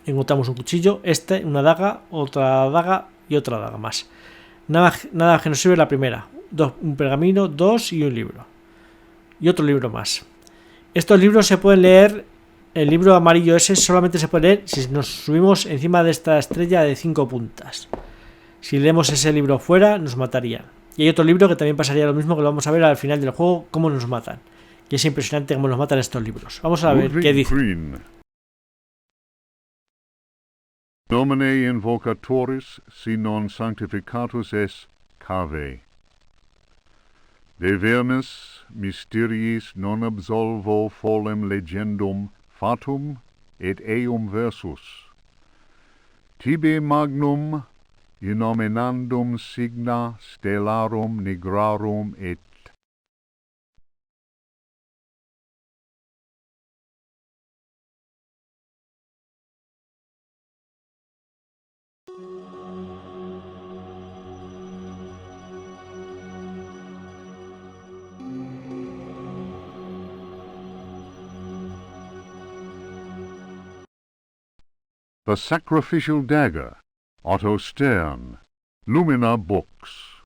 Encontramos un cuchillo. Una daga, otra daga y otra daga más. Nada que nos sirve la primera. Un pergamino, 2 y un libro. Y otro libro más. Estos libros se pueden leer. El libro amarillo ese solamente se puede leer si nos subimos encima de esta estrella de 5 puntas. Si leemos ese libro fuera, nos matarían. Y hay otro libro que también pasaría lo mismo, que lo vamos a ver al final del juego, cómo nos matan. Y es impresionante cómo nos matan estos libros. Vamos a ver qué dice. Domine invocatoris si non sanctificatus es cave. De vernis mysteriis non absolvo folem legendum fatum et eum versus. Tibi magnum innominandum signa stellarum nigrarum et The Sacrificial Dagger, Otto Stern, Lumina Books.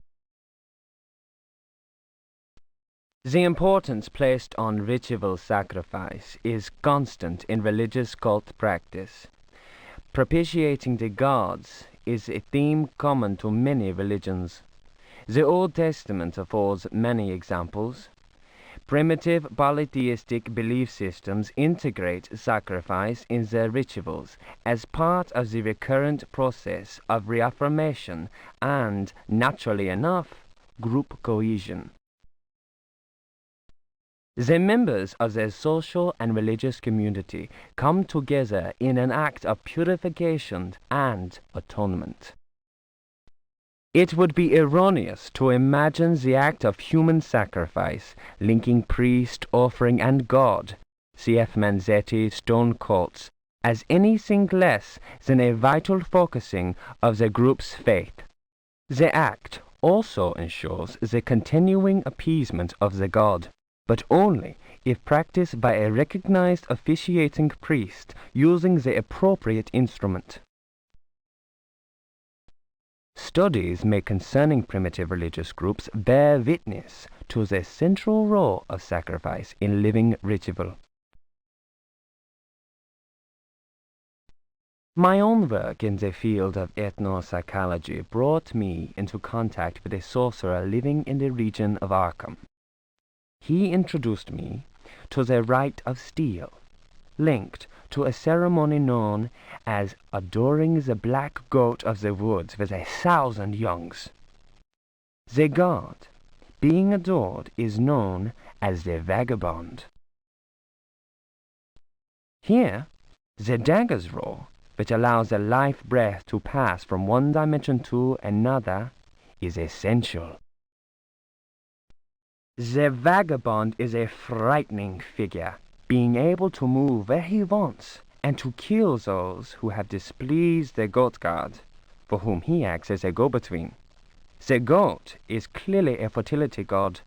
The importance placed on ritual sacrifice is constant in religious cult practice. Propitiating the gods is a theme common to many religions. The Old Testament affords many examples. Primitive polytheistic belief systems integrate sacrifice in their rituals as part of the recurrent process of reaffirmation and, naturally enough, group cohesion. The members of their social and religious community come together in an act of purification and atonement. It would be erroneous to imagine the act of human sacrifice, linking priest, offering, and God, C.F. Manzetti, stone cults, as anything less than a vital focusing of the group's faith. The act also ensures the continuing appeasement of the god, but only if practiced by a recognized officiating priest using the appropriate instrument. Studies made concerning primitive religious groups bear witness to the central role of sacrifice in living ritual. My own work in the field of ethnopsychology brought me into contact with a sorcerer living in the region of Arkham. He introduced me to the rite of steel, linked to a ceremony known as adoring the black goat of the woods with 1,000 youngs. The god being adored is known as the vagabond. Here, the dagger's role, which allows the life breath to pass from one dimension to another, is essential. The vagabond is a frightening figure, being able to move where he wants and to kill those who have displeased the goat god, for whom he acts as a go-between. The goat is clearly a fertility god.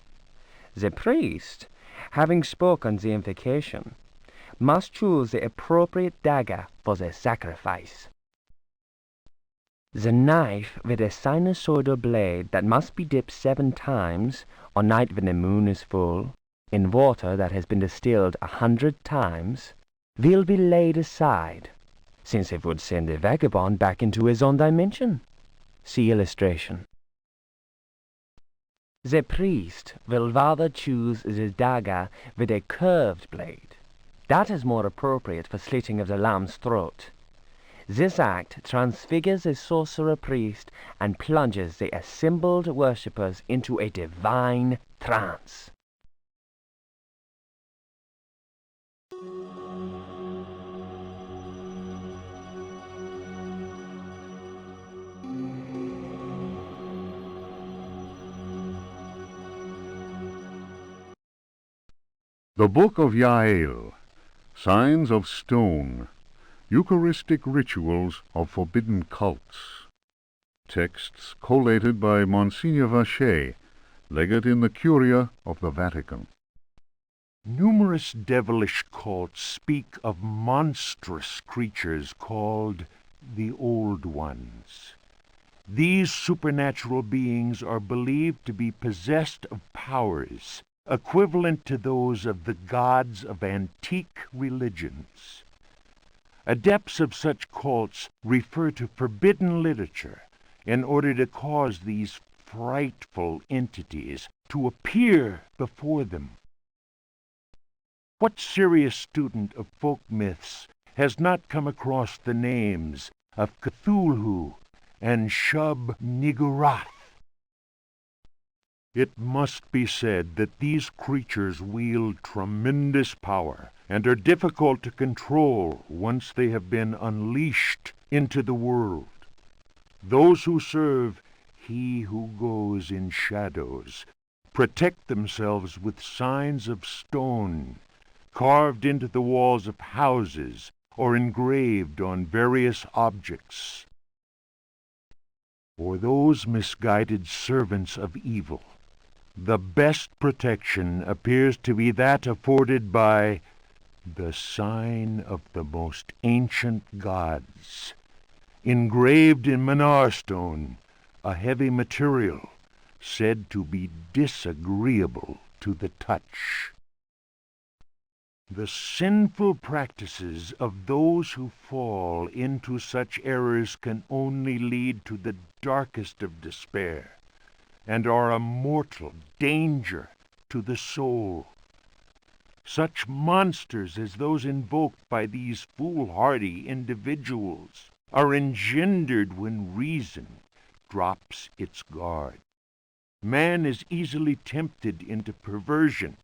The priest, having spoken the invocation, must choose the appropriate dagger for the sacrifice. The knife with a sinusoidal blade that must be dipped 7 times, on night when the moon is full, in water that has been distilled 100 times, will be laid aside, since it would send the vagabond back into his own dimension. See illustration. The priest will rather choose the dagger with a curved blade. That is more appropriate for slitting of the lamb's throat. This act transfigures a sorcerer priest and plunges the assembled worshippers into a divine trance. The Book of Yael, Signs of Stone, Eucharistic Rituals of Forbidden Cults. Texts collated by Monsignor Vacher, legate in the Curia of the Vatican. Numerous devilish cults speak of monstrous creatures called the Old Ones. These supernatural beings are believed to be possessed of powers equivalent to those of the gods of antique religions. Adepts of such cults refer to forbidden literature in order to cause these frightful entities to appear before them. What serious student of folk myths has not come across the names of Cthulhu and Shub-Niggurath? It must be said that these creatures wield tremendous power and are difficult to control once they have been unleashed into the world. Those who serve He who goes in shadows protect themselves with signs of stone, carved into the walls of houses or engraved on various objects. For those misguided servants of evil, the best protection appears to be that afforded by the sign of the most ancient gods, engraved in Manar stone, a heavy material said to be disagreeable to the touch. The sinful practices of those who fall into such errors can only lead to the darkest of despair, and are a mortal danger to the soul. Such monsters as those invoked by these foolhardy individuals are engendered when reason drops its guard. Man is easily tempted into perversion.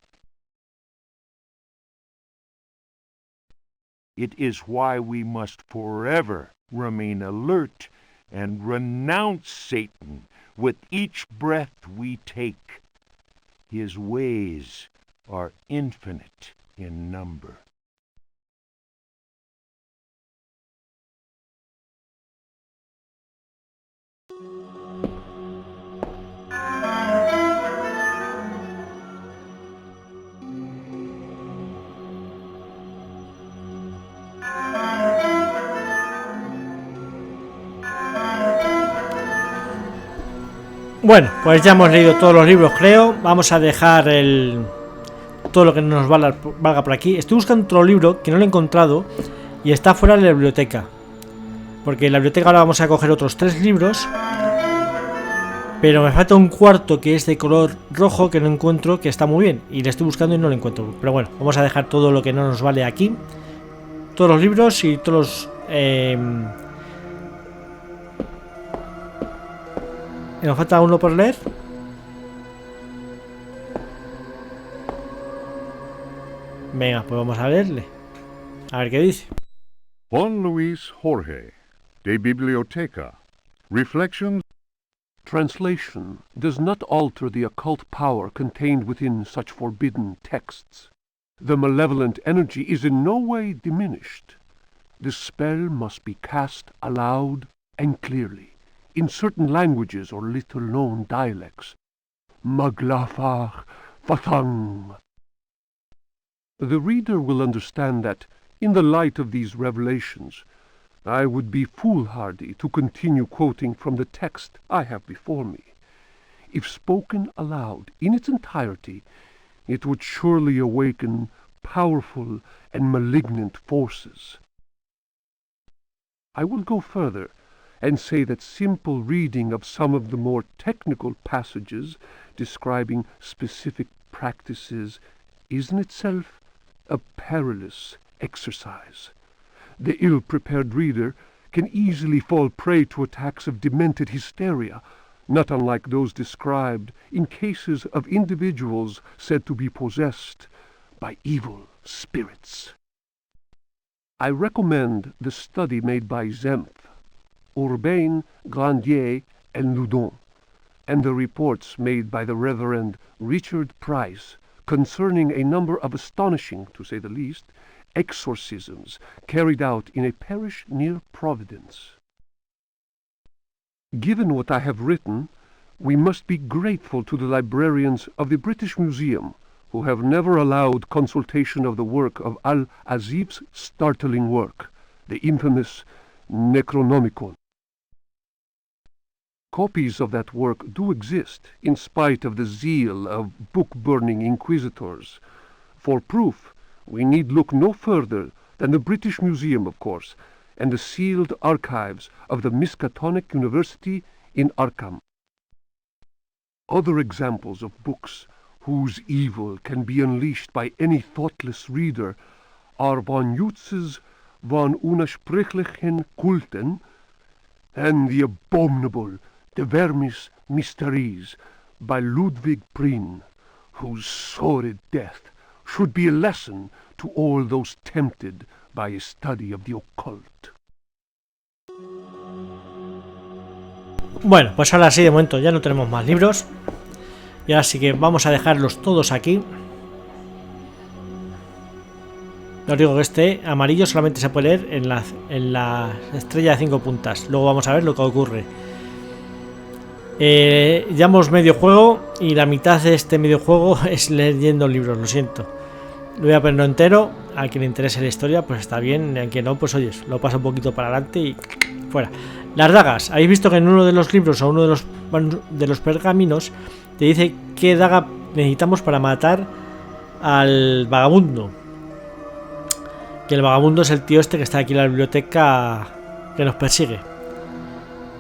It is why we must forever remain alert and renounce Satan with each breath we take. His ways are infinite in number. Bueno, pues ya hemos leído todos los libros, creo. Vamos a dejar todo lo que nos valga por aquí. Estoy buscando otro libro que no lo he encontrado y está fuera de la biblioteca. Porque en la biblioteca ahora vamos a coger otros 3 libros. Pero me falta un cuarto que es de color rojo que no encuentro, que está muy bien. Y le estoy buscando y no lo encuentro. Pero bueno, vamos a dejar todo lo que no nos vale aquí. Todos los libros y todos los... ¿Nos falta uno por leer? Venga, pues vamos a leerle. A ver qué dice. Juan Luis Jorge, de Biblioteca, Reflections. Translation does not alter the occult power contained within such forbidden texts. The malevolent energy is in no way diminished. The spell must be cast aloud and clearly, in certain languages or little-known dialects. Maglafar Fathang. The reader will understand that, in the light of these revelations, I would be foolhardy to continue quoting from the text I have before me. If spoken aloud in its entirety, it would surely awaken powerful and malignant forces. I will go further and say that simple reading of some of the more technical passages describing specific practices is in itself a perilous exercise. The ill-prepared reader can easily fall prey to attacks of demented hysteria, not unlike those described in cases of individuals said to be possessed by evil spirits. I recommend the study made by Zemf, Urbain, Grandier, and Loudon, and the reports made by the Reverend Richard Price concerning a number of astonishing, to say the least, exorcisms carried out in a parish near Providence. Given what I have written, we must be grateful to the librarians of the British Museum, who have never allowed consultation of the work of Al-Azif's startling work, the infamous Necronomicon. Copies of that work do exist, in spite of the zeal of book-burning inquisitors. For proof, we need look no further than the British Museum, of course, and the sealed archives of the Miskatonic University in Arkham. Other examples of books whose evil can be unleashed by any thoughtless reader are von Jutz's von Unersprechlichen Kulten and the abominable De Vermis Mysteries by Ludwig Prien, whose sordid death should be a lesson to all those tempted by a study of the occult. Bueno, pues ahora sí, de momento ya no tenemos más libros. Y ahora sí que vamos a dejarlos todos aquí. Os digo que este amarillo solamente se puede leer en la estrella de 5 puntas. Luego vamos a ver lo que ocurre. Llevamos medio juego y la mitad de este medio juego es leyendo libros, lo siento. Lo voy a ponerlo entero. A quien le interese la historia, pues está bien. A quien no, pues oyes, lo paso un poquito para adelante y fuera. Las dagas. Habéis visto que en uno de los libros o uno de los pergaminos te dice qué daga necesitamos para matar al vagabundo. Que el vagabundo es el tío este que está aquí en la biblioteca que nos persigue.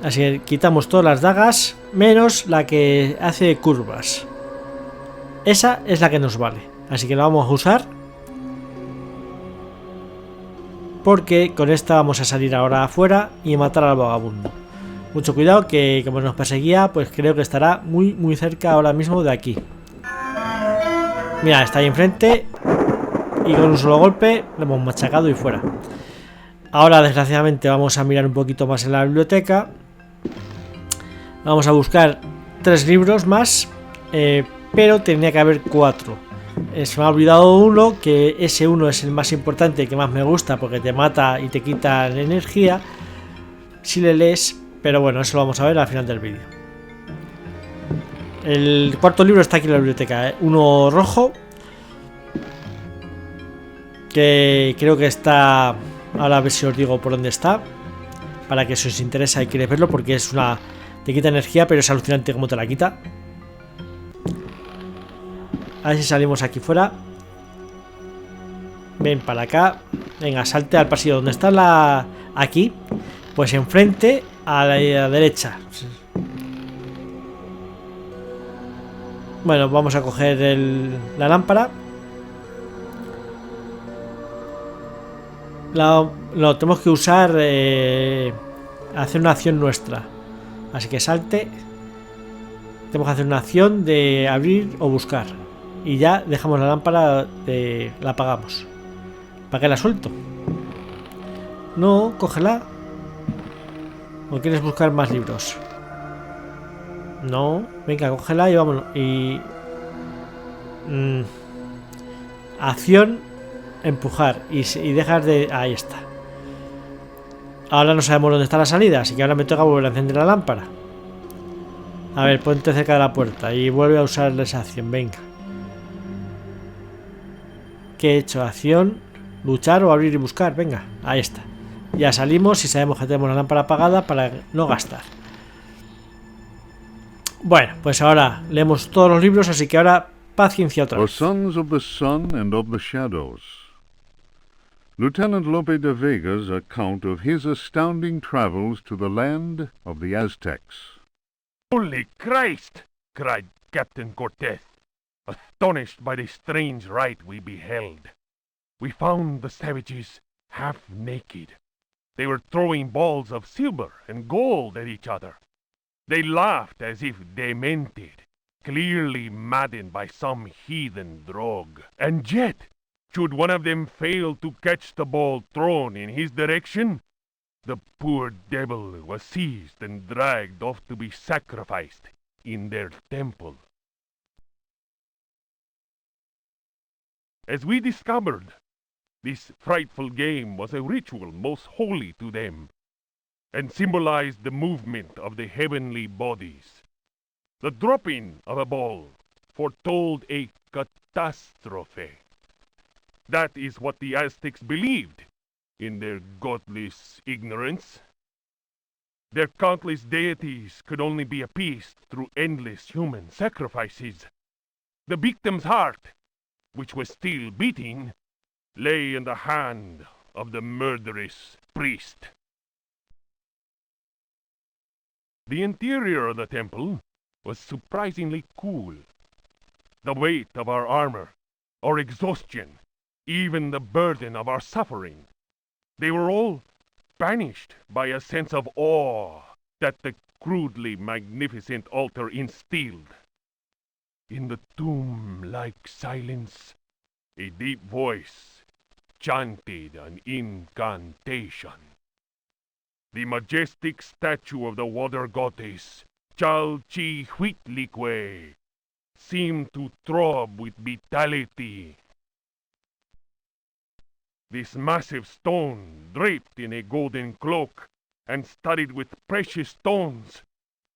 Así que quitamos todas las dagas menos la que hace curvas. Esa es la que nos vale. Así que la vamos a usar, porque con esta vamos a salir ahora afuera y matar al vagabundo. Mucho cuidado, que como nos perseguía, pues creo que estará muy cerca ahora mismo de aquí. Mira, está ahí enfrente y con un solo golpe lo hemos machacado y fuera. Ahora desgraciadamente vamos a mirar un poquito más en la biblioteca. Vamos a buscar 3 libros más, pero tenía que haber 4. Se me ha olvidado uno, que ese uno es el más importante y que más me gusta, porque te mata y te quita energía si le lees, pero bueno, eso lo vamos a ver al final del vídeo. El cuarto libro está aquí en la biblioteca, uno rojo, que creo que está, ahora a ver si os digo por dónde está, para que si os interesa y queréis verlo, porque es una, te quita energía, pero es alucinante cómo te la quita. A ver si salimos aquí fuera. Ven para acá. Venga, salte al pasillo. ¿Donde está la...? Aquí. Pues enfrente a la derecha. Bueno, vamos a coger la lámpara. Lo tenemos que usar, hacer una acción nuestra. Así que salte. Tenemos que hacer una acción de abrir o buscar. Y ya dejamos la lámpara, la apagamos. ¿Para qué la suelto? No, cógela. ¿O quieres buscar más libros? No, venga, cógela y vámonos. Y... acción, empujar. Y dejar de... Ahí está. Ahora no sabemos dónde está la salida, así que ahora me toca volver a encender la lámpara. A ver, ponte cerca de la puerta y vuelve a usar esa acción, venga. ¿Qué he hecho? Acción, luchar o abrir y buscar. Venga, ahí está. Ya salimos y sabemos que tenemos la lámpara apagada para no gastar. Bueno, pues ahora leemos todos los libros, así que ahora paciencia otra vez. For Sons of the Sun and of the Shadows. Lieutenant Lope de Vega's account of his astounding travels to the land of the Aztecs. Holy Christ! Cried Captain Cortez, astonished by the strange rite we beheld. We found the savages half naked, They were throwing balls of silver and gold at each other. They laughed as if demented, clearly maddened by some heathen drug. And yet, should one of them fail to catch the ball thrown in his direction, the poor devil was seized and dragged off to be sacrificed in their temple. As we discovered, this frightful game was a ritual most holy to them, and symbolized the movement of the heavenly bodies. The dropping of a ball foretold a catastrophe. That is what the Aztecs believed, in their godless ignorance. Their countless deities could only be appeased through endless human sacrifices. The victim's heart, which was still beating, lay in the hand of the murderous priest. The interior of the temple was surprisingly cool. The weight of our armor, our exhaustion, even the burden of our suffering, they were all banished by a sense of awe that the crudely magnificent altar instilled. In the tomb-like silence, a deep voice chanted an incantation. The majestic statue of the water goddess, Chalchihuitlicue, seemed to throb with vitality. This massive stone, draped in a golden cloak and studded with precious stones,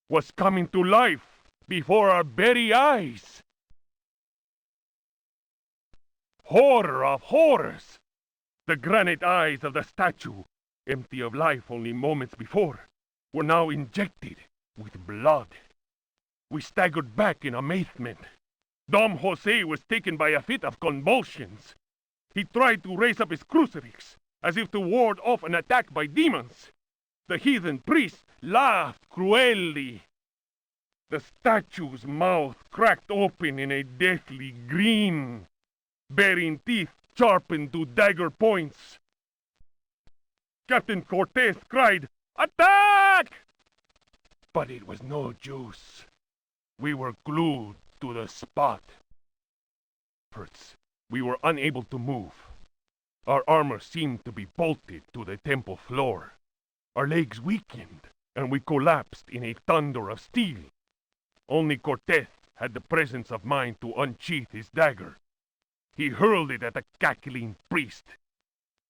was coming to life before our very eyes. Horror of horrors! The granite eyes of the statue, empty of life only moments before, were now injected with blood. We staggered back in amazement. Dom Jose was taken by a fit of convulsions. He tried to raise up his crucifix, as if to ward off an attack by demons. The heathen priest laughed cruelly. The statue's mouth cracked open in a deathly grin, bearing teeth sharpened to dagger points. Captain Cortez cried, "Attack!" But it was no use. We were glued to the spot. First, we were unable to move. Our armor seemed to be bolted to the temple floor. Our legs weakened, and we collapsed in a thunder of steel. Only Cortez had the presence of mind to unsheath his dagger. He hurled it at the cackling priest.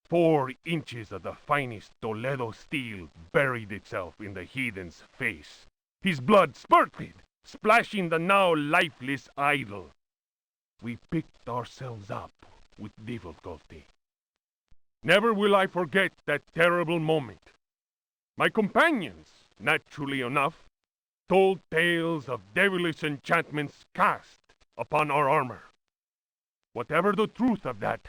4 inches of the finest Toledo steel buried itself in the heathen's face. His blood spurted, splashing the now lifeless idol. We picked ourselves up with difficulty. Never will I forget that terrible moment. My companions, naturally enough, told tales of devilish enchantments cast upon our armor. Whatever the truth of that,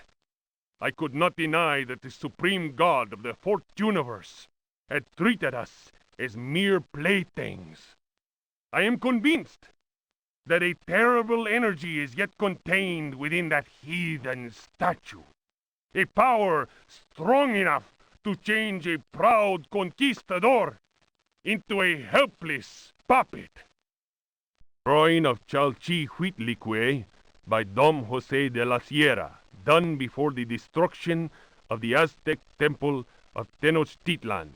I could not deny that the supreme god of the fourth universe had treated us as mere playthings. I am convinced that a terrible energy is yet contained within that heathen statue. A power strong enough to change a proud conquistador into a helpless puppet. Drawing of Chalchihuitlicue by Dom Jose de la Sierra, done before the destruction of the Aztec temple of Tenochtitlan.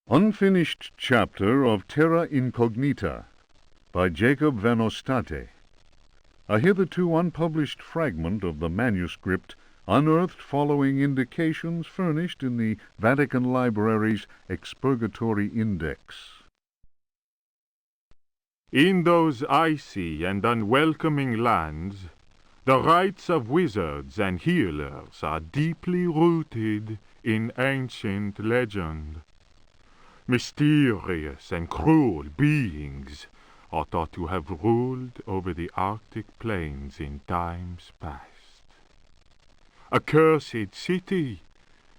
Unfinished chapter of Terra Incognita by Jacob van Ostade, a hitherto unpublished fragment of the manuscript unearthed following indications furnished in the Vatican Library's Expurgatory Index. In those icy and unwelcoming lands, the rites of wizards and healers are deeply rooted in ancient legend. Mysterious and cruel beings are thought to have ruled over the Arctic plains in times past. A cursed city,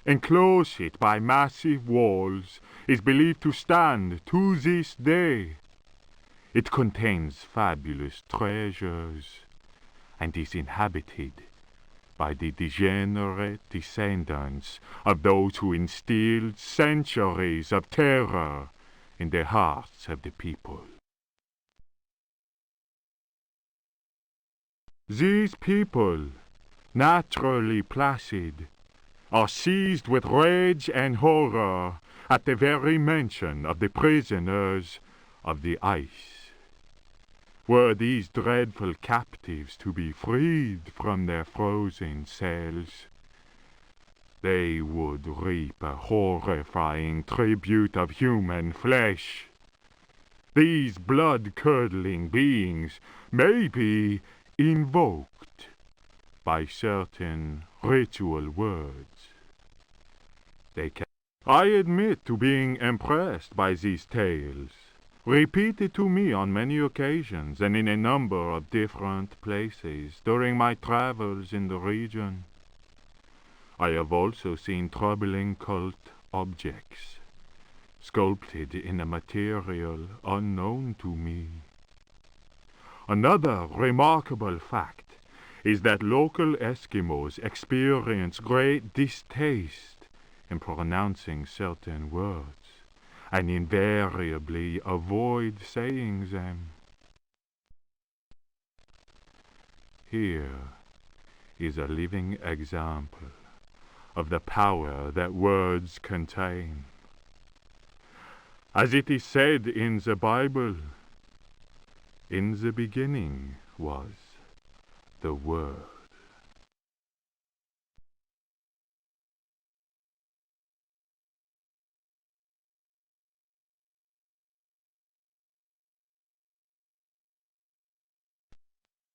enclosed by massive walls, is believed to stand to this day. It contains fabulous treasures, and is inhabited by the degenerate descendants of those who instilled centuries of terror in the hearts of the people. These people, naturally placid, are seized with rage and horror at the very mention of the prisoners of the ice. Were these dreadful captives to be freed from their frozen cells, they would reap a horrifying tribute of human flesh. These blood-curdling beings may be invoked by certain ritual words. I admit to being impressed by these tales, repeated to me on many occasions and in a number of different places during my travels in the region. I have also seen troubling cult objects, sculpted in a material unknown to me. Another remarkable fact is that local Eskimos experience great distaste in pronouncing certain words, and invariably avoid saying them. Here is a living example of the power that words contain. As it is said in the Bible, in the beginning was the Word.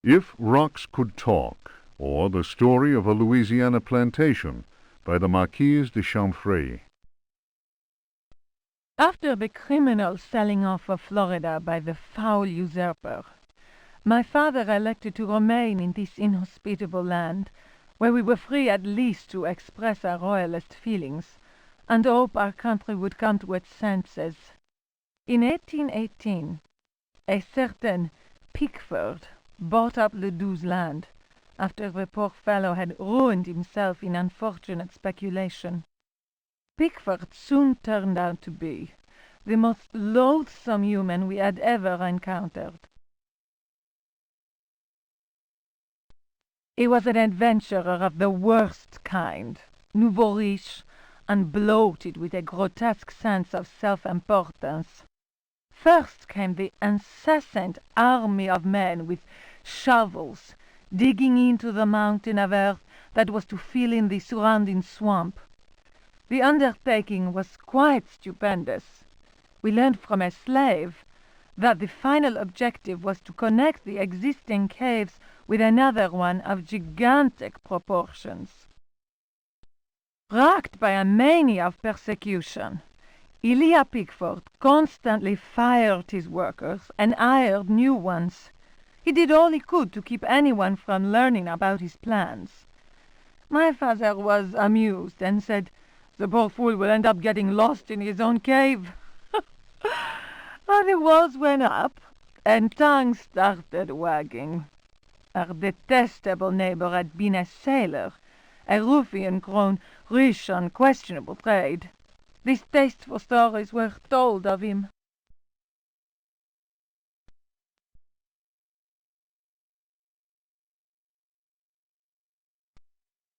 If Rocks Could Talk, or The Story of a Louisiana Plantation, by the Marquise de Chamfray. After the criminal selling off of Florida by the foul usurper, my father elected to remain in this inhospitable land, where we were free at least to express our royalist feelings, and hope our country would come to its senses. In 1818, a certain Pickford bought up Ledoux's land, after the poor fellow had ruined himself in unfortunate speculation. Pickford soon turned out to be the most loathsome human we had ever encountered. He was an adventurer of the worst kind, nouveau riche, and bloated with a grotesque sense of self-importance. First came the incessant army of men with shovels, digging into the mountain of earth that was to fill in the surrounding swamp. The undertaking was quite stupendous. We learned from a slave that the final objective was to connect the existing caves with another one of gigantic proportions. Racked by a mania of persecution, Elia Pickford constantly fired his workers and hired new ones. He did all he could to keep anyone from learning about his plans. My father was amused and said, "The poor fool will end up getting lost in his own cave." But the walls went up, and tongues started wagging. Our detestable neighbor had been a sailor, a ruffian grown rich on questionable trade. Distasteful stories were told of him.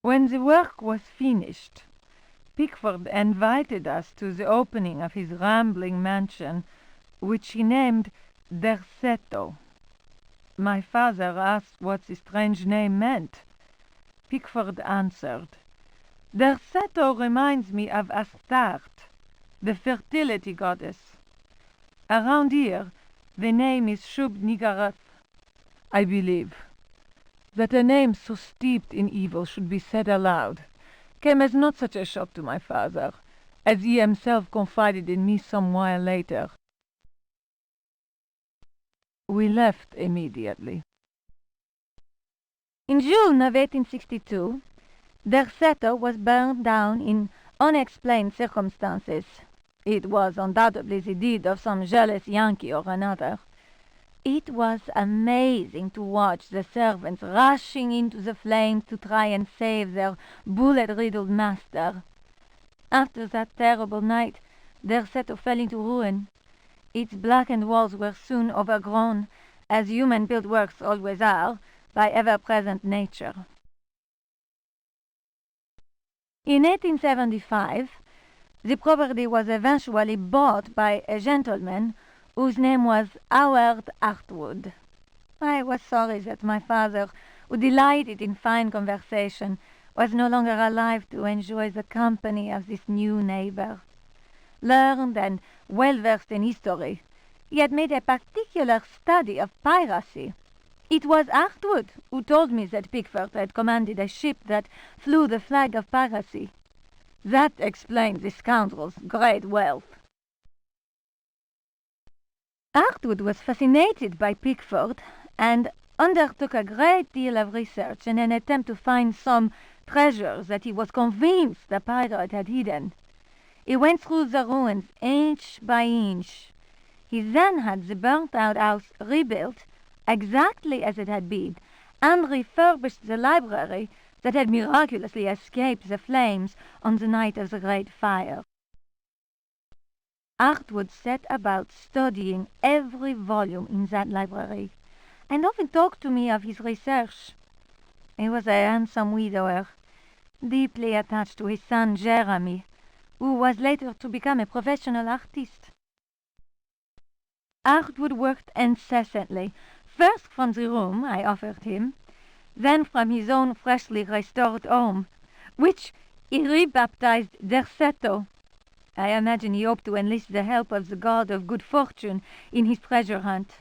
When the work was finished, Pickford invited us to the opening of his rambling mansion, which he named Duretto. My father asked what the strange name meant. Pickford answered, "Duretto reminds me of Astarte, the fertility goddess. Around here, the name is Shub-Niggurath, I believe." That a name so steeped in evil should be said aloud came as not such a shock to my father, as he himself confided in me some while later. We left immediately. In June of 1862, Duretto was burned down in unexplained circumstances. It was undoubtedly the deed of some jealous Yankee or another. It was amazing to watch the servants rushing into the flames to try and save their bullet-riddled master. After that terrible night, Derceto fell into ruin. Its blackened walls were soon overgrown, as human-built works always are, by ever-present nature. In 1875, the property was eventually bought by a gentleman whose name was Howard Hartwood. I was sorry that my father, who delighted in fine conversation, was no longer alive to enjoy the company of this new neighbor. Learned and well-versed in history, he had made a particular study of piracy. It was Hartwood who told me that Pickford had commanded a ship that flew the flag of piracy. That explained the scoundrel's great wealth. Hartwood was fascinated by Pickford and undertook a great deal of research in an attempt to find some treasures that he was convinced the pirate had hidden. He went through the ruins inch by inch. He then had the burnt-out house rebuilt exactly as it had been, and refurbished the library that had miraculously escaped the flames on the night of the Great Fire. Hartwood set about studying every volume in that library, and often talked to me of his research. He was a handsome widower, deeply attached to his son Jeremy, who was later to become a professional artist. Hartwood worked incessantly, first from the room I offered him, then from his own freshly restored home, which he rebaptized Derceto. I imagine he hoped to enlist the help of the god of good fortune in his treasure hunt.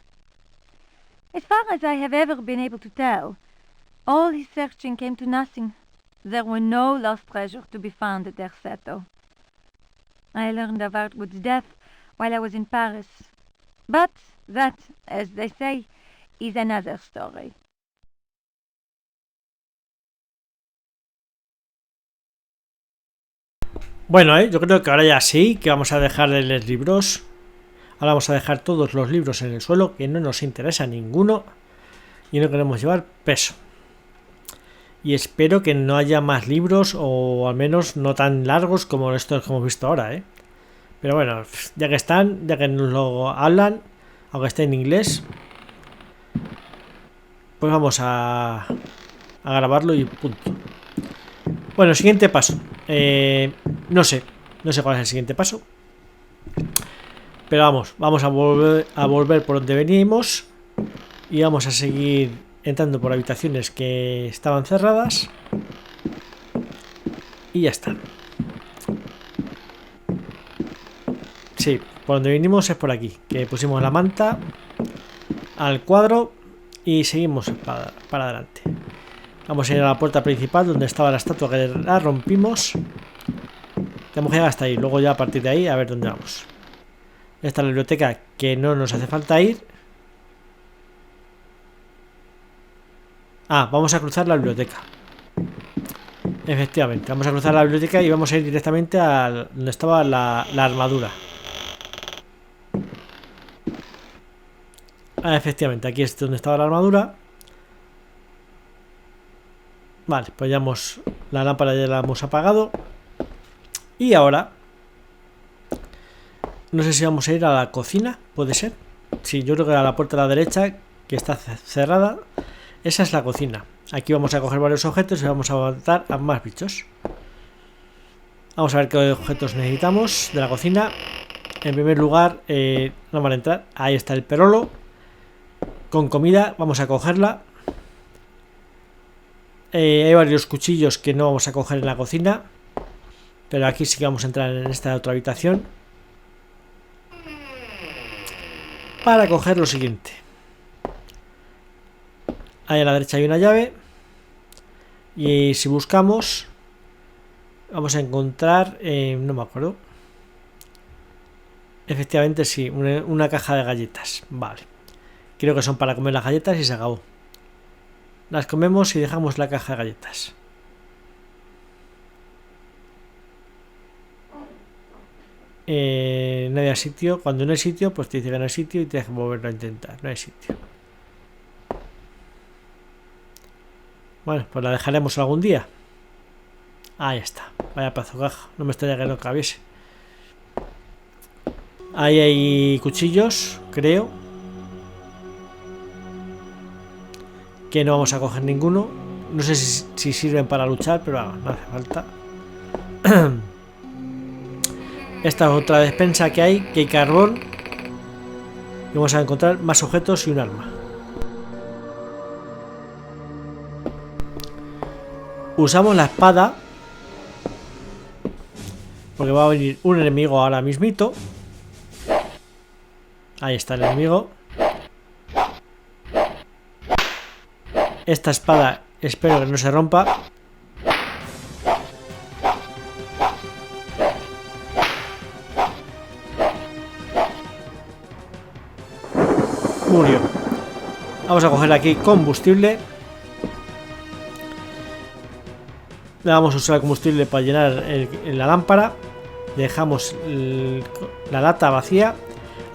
As far as I have ever been able to tell, all his searching came to nothing. There were no lost treasure to be found at Derceto. I learned of Hartwood's death while I was in Paris, but that, as they say, is another story. Bueno, yo creo que ahora ya sí, que vamos a dejar de leer libros. Ahora vamos a dejar todos los libros en el suelo, que no nos interesa ninguno y no queremos llevar peso. Y espero que no haya más libros, o al menos no tan largos como estos que hemos visto ahora, ¿eh? Pero bueno, ya que están, ya que nos lo hablan, aunque esté en inglés, pues vamos a grabarlo y punto. Bueno, siguiente paso. No sé cuál es el siguiente paso. Pero vamos a volver por donde veníamos y vamos a seguir entrando por habitaciones que estaban cerradas. Y ya está. Sí, por donde vinimos es por aquí, que pusimos la manta al cuadro y seguimos para adelante. Vamos a ir a la puerta principal donde estaba la estatua, que la rompimos. Tenemos que llegar hasta ahí, luego ya a partir de ahí a ver dónde vamos. Esta es la biblioteca, que no nos hace falta ir. Vamos a cruzar la biblioteca. Efectivamente, vamos a cruzar la biblioteca y vamos a ir directamente a donde estaba la armadura. Efectivamente, aquí es donde estaba la armadura. Vale, pues ya la lámpara ya la hemos apagado. Y ahora no sé si vamos a ir a la cocina, puede ser. Sí, yo creo que a la puerta de la derecha, que está cerrada, esa es la cocina. Aquí vamos a coger varios objetos y vamos a matar a más bichos. Vamos a ver qué objetos necesitamos de la cocina. En primer lugar, no van a entrar. Ahí está el perolo con comida, vamos a cogerla. Hay varios cuchillos que no vamos a coger en la cocina, pero aquí sí que vamos a entrar en esta otra habitación para coger lo siguiente. Ahí a la derecha hay una llave y si buscamos vamos a encontrar, no me acuerdo, efectivamente sí, una caja de galletas. Vale, creo que son para comer las galletas y se acabó. Las comemos y dejamos la caja de galletas. nadie hay sitio. Cuando no hay sitio, pues te dice que no hay sitio y tienes que volverlo a intentar. No hay sitio. Bueno, pues la dejaremos algún día. Ahí está. Vaya pedazo de caja. No me estaría que no cabiese. Ahí hay cuchillos, creo. Que no vamos a coger ninguno. No sé si sirven para luchar, pero no hace falta. Esta es otra despensa que hay carbón. Y vamos a encontrar más objetos y un arma. Usamos la espada, porque va a venir un enemigo ahora mismito. Ahí está el enemigo. Esta espada espero que no se rompa. Murió. Vamos a coger aquí combustible. Le vamos a usar el combustible para llenar la lámpara. Dejamos la lata vacía.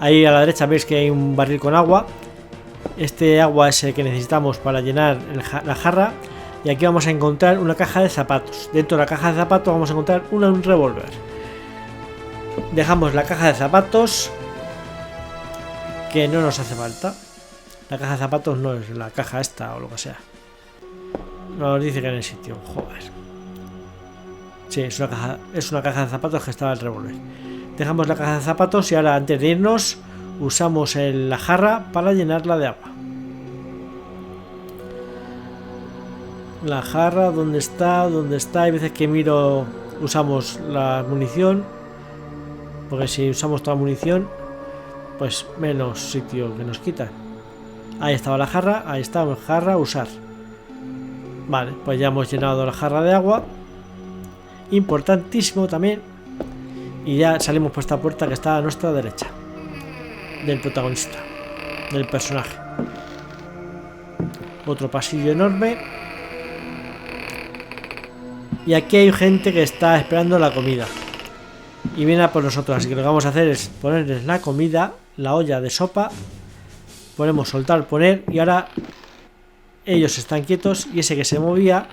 Ahí a la derecha veis que hay un barril con agua. Este agua es el que necesitamos para llenar la jarra. Y aquí vamos a encontrar una caja de zapatos. Dentro de la caja de zapatos vamos a encontrar un revólver. Dejamos la caja de zapatos, que no nos hace falta. La caja de zapatos no es la caja esta o lo que sea. Nos dice que en el sitio. Joder. Sí, es una caja de zapatos que estaba el revólver. Dejamos la caja de zapatos y ahora antes de irnos usamos la jarra para llenarla de agua. La jarra, ¿dónde está? ¿Dónde está? Hay veces que miro, usamos la munición, porque si usamos toda la munición, pues menos sitio que nos quitan. Ahí estaba la jarra, ahí está la jarra, usar. Vale, pues ya hemos llenado la jarra de agua. Importantísimo también. Y ya salimos por esta puerta que está a nuestra derecha. Del protagonista, del personaje. Otro pasillo enorme. Y aquí hay gente que está esperando la comida. Y viene a por nosotros. Así que lo que vamos a hacer es ponerles la comida, la olla de sopa. Ponemos soltar, poner. Y ahora ellos están quietos. Y ese que se movía,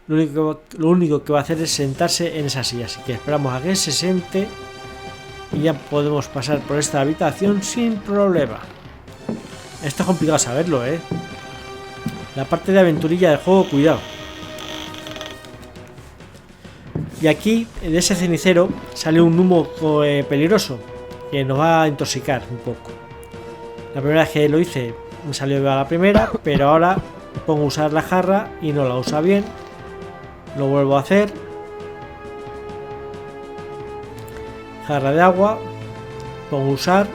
lo único que va a hacer es sentarse en esa silla. Así que esperamos a que se siente. Y ya podemos pasar por esta habitación sin problema. Esto es complicado saberlo, La parte de aventurilla del juego, cuidado. Y aquí, de ese cenicero, sale un humo peligroso que nos va a intoxicar un poco. La primera vez que lo hice me salió a la primera, pero ahora pongo a usar la jarra y no la usa bien. Lo vuelvo a hacer. Jarra de agua, pongo a usar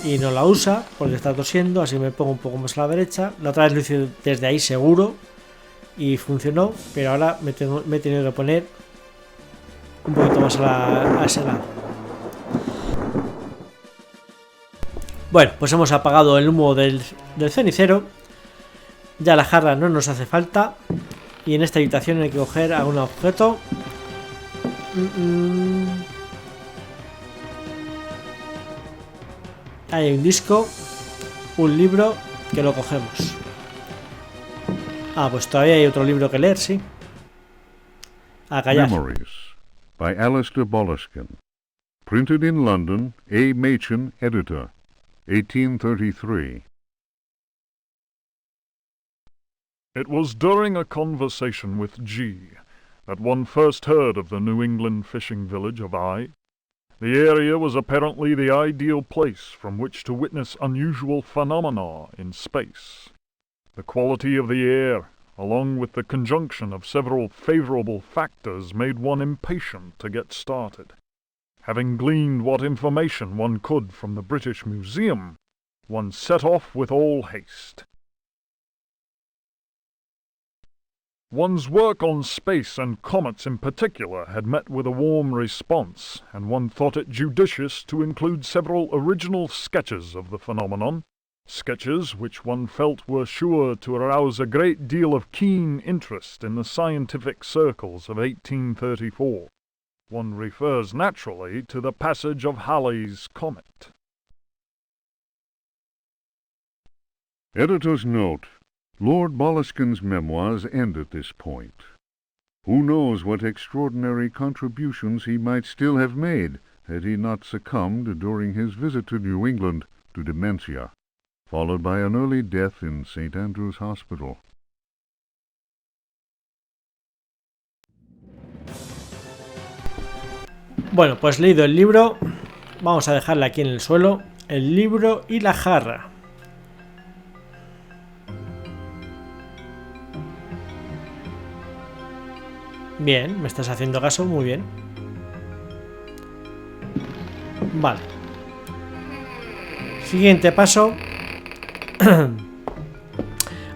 y no la usa porque está tosiendo, así me pongo un poco más a la derecha. La otra vez lo hice desde ahí seguro y funcionó, pero ahora me he tenido que poner un poquito más a ese lado. Bueno, pues hemos apagado el humo del cenicero. Ya la jarra no nos hace falta. Y en esta habitación hay que coger algún objeto. Hay un disco, un libro, que lo cogemos. Pues todavía hay otro libro que leer, sí. A callar. Memories by Alistair Boleskine. Printed in London, A. Machen, editor, 1833. It was during a conversation with G that one first heard of the New England fishing village of I. The area was apparently the ideal place from which to witness unusual phenomena in space. The quality of the air, along with the conjunction of several favorable factors, made one impatient to get started. Having gleaned what information one could from the British Museum, one set off with all haste. One's work on space and comets in particular had met with a warm response, and one thought it judicious to include several original sketches of the phenomenon, sketches which one felt were sure to arouse a great deal of keen interest in the scientific circles of 1834. One refers naturally to the passage of Halley's comet. Editor's note: Lord Boleskin's memoirs end at this point. Who knows what extraordinary contributions he might still have made had he not succumbed during his visit to New England to dementia, followed by an early death in St. Andrew's Hospital. Bueno, pues leído el libro, vamos a dejarle aquí en el suelo, el libro y la jarra. Bien, me estás haciendo caso, muy bien. Vale. Siguiente paso.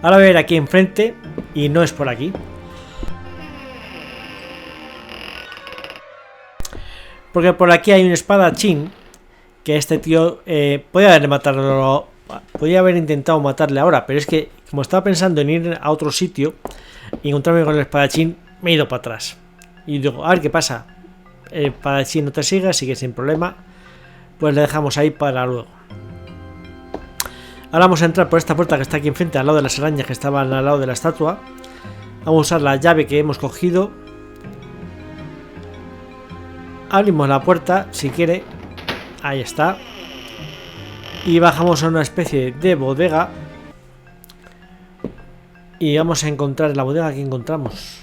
Ahora voy a ir aquí enfrente y no es por aquí. Porque por aquí hay un espadachín que este tío podía haber intentado matarle ahora, pero es que como estaba pensando en ir a otro sitio y encontrarme con el espadachín, me he ido para atrás. Y digo, a ver qué pasa. El espadachín no te sigue, sigue sin problema. Pues le dejamos ahí para luego. Ahora vamos a entrar por esta puerta que está aquí enfrente, al lado de las arañas que estaban al lado de la estatua. Vamos a usar la llave que hemos cogido. Abrimos la puerta, si quiere. Ahí está. Y bajamos a una especie de bodega. Y vamos a encontrar en la bodega que encontramos.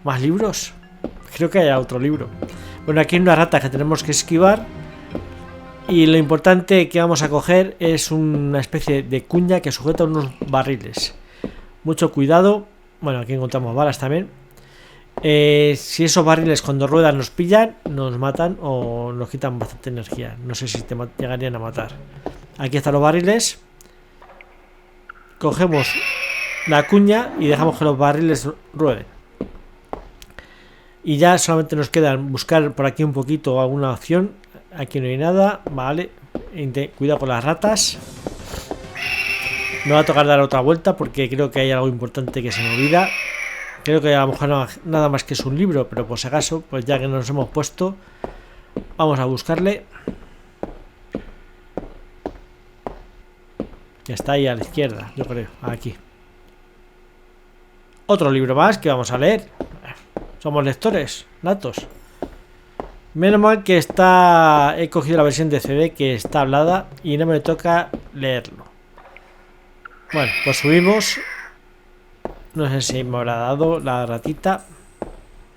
¿Más libros? Creo que hay otro libro. Bueno, aquí hay una rata que tenemos que esquivar. Y lo importante que vamos a coger es una especie de cuña que sujeta unos barriles. Mucho cuidado. Bueno, aquí encontramos balas también. Si esos barriles cuando ruedan nos pillan, nos matan o nos quitan bastante energía. No sé si te llegarían a matar. Aquí están los barriles. Cogemos la cuña y dejamos que los barriles rueden. Y ya solamente nos queda buscar por aquí un poquito alguna opción. Aquí no hay nada, vale. Cuidado con las ratas. Me va a tocar dar otra vuelta porque creo que hay algo importante que se me olvida. Creo que a lo mejor nada más que es un libro, pero por si acaso, pues ya que nos hemos puesto, vamos a buscarle. Está ahí a la izquierda, yo creo, aquí. Otro libro más que vamos a leer. Somos lectores natos. Menos mal que he cogido la versión de CD que está hablada y no me toca leerlo. Bueno, pues subimos. No sé si me habrá dado la ratita.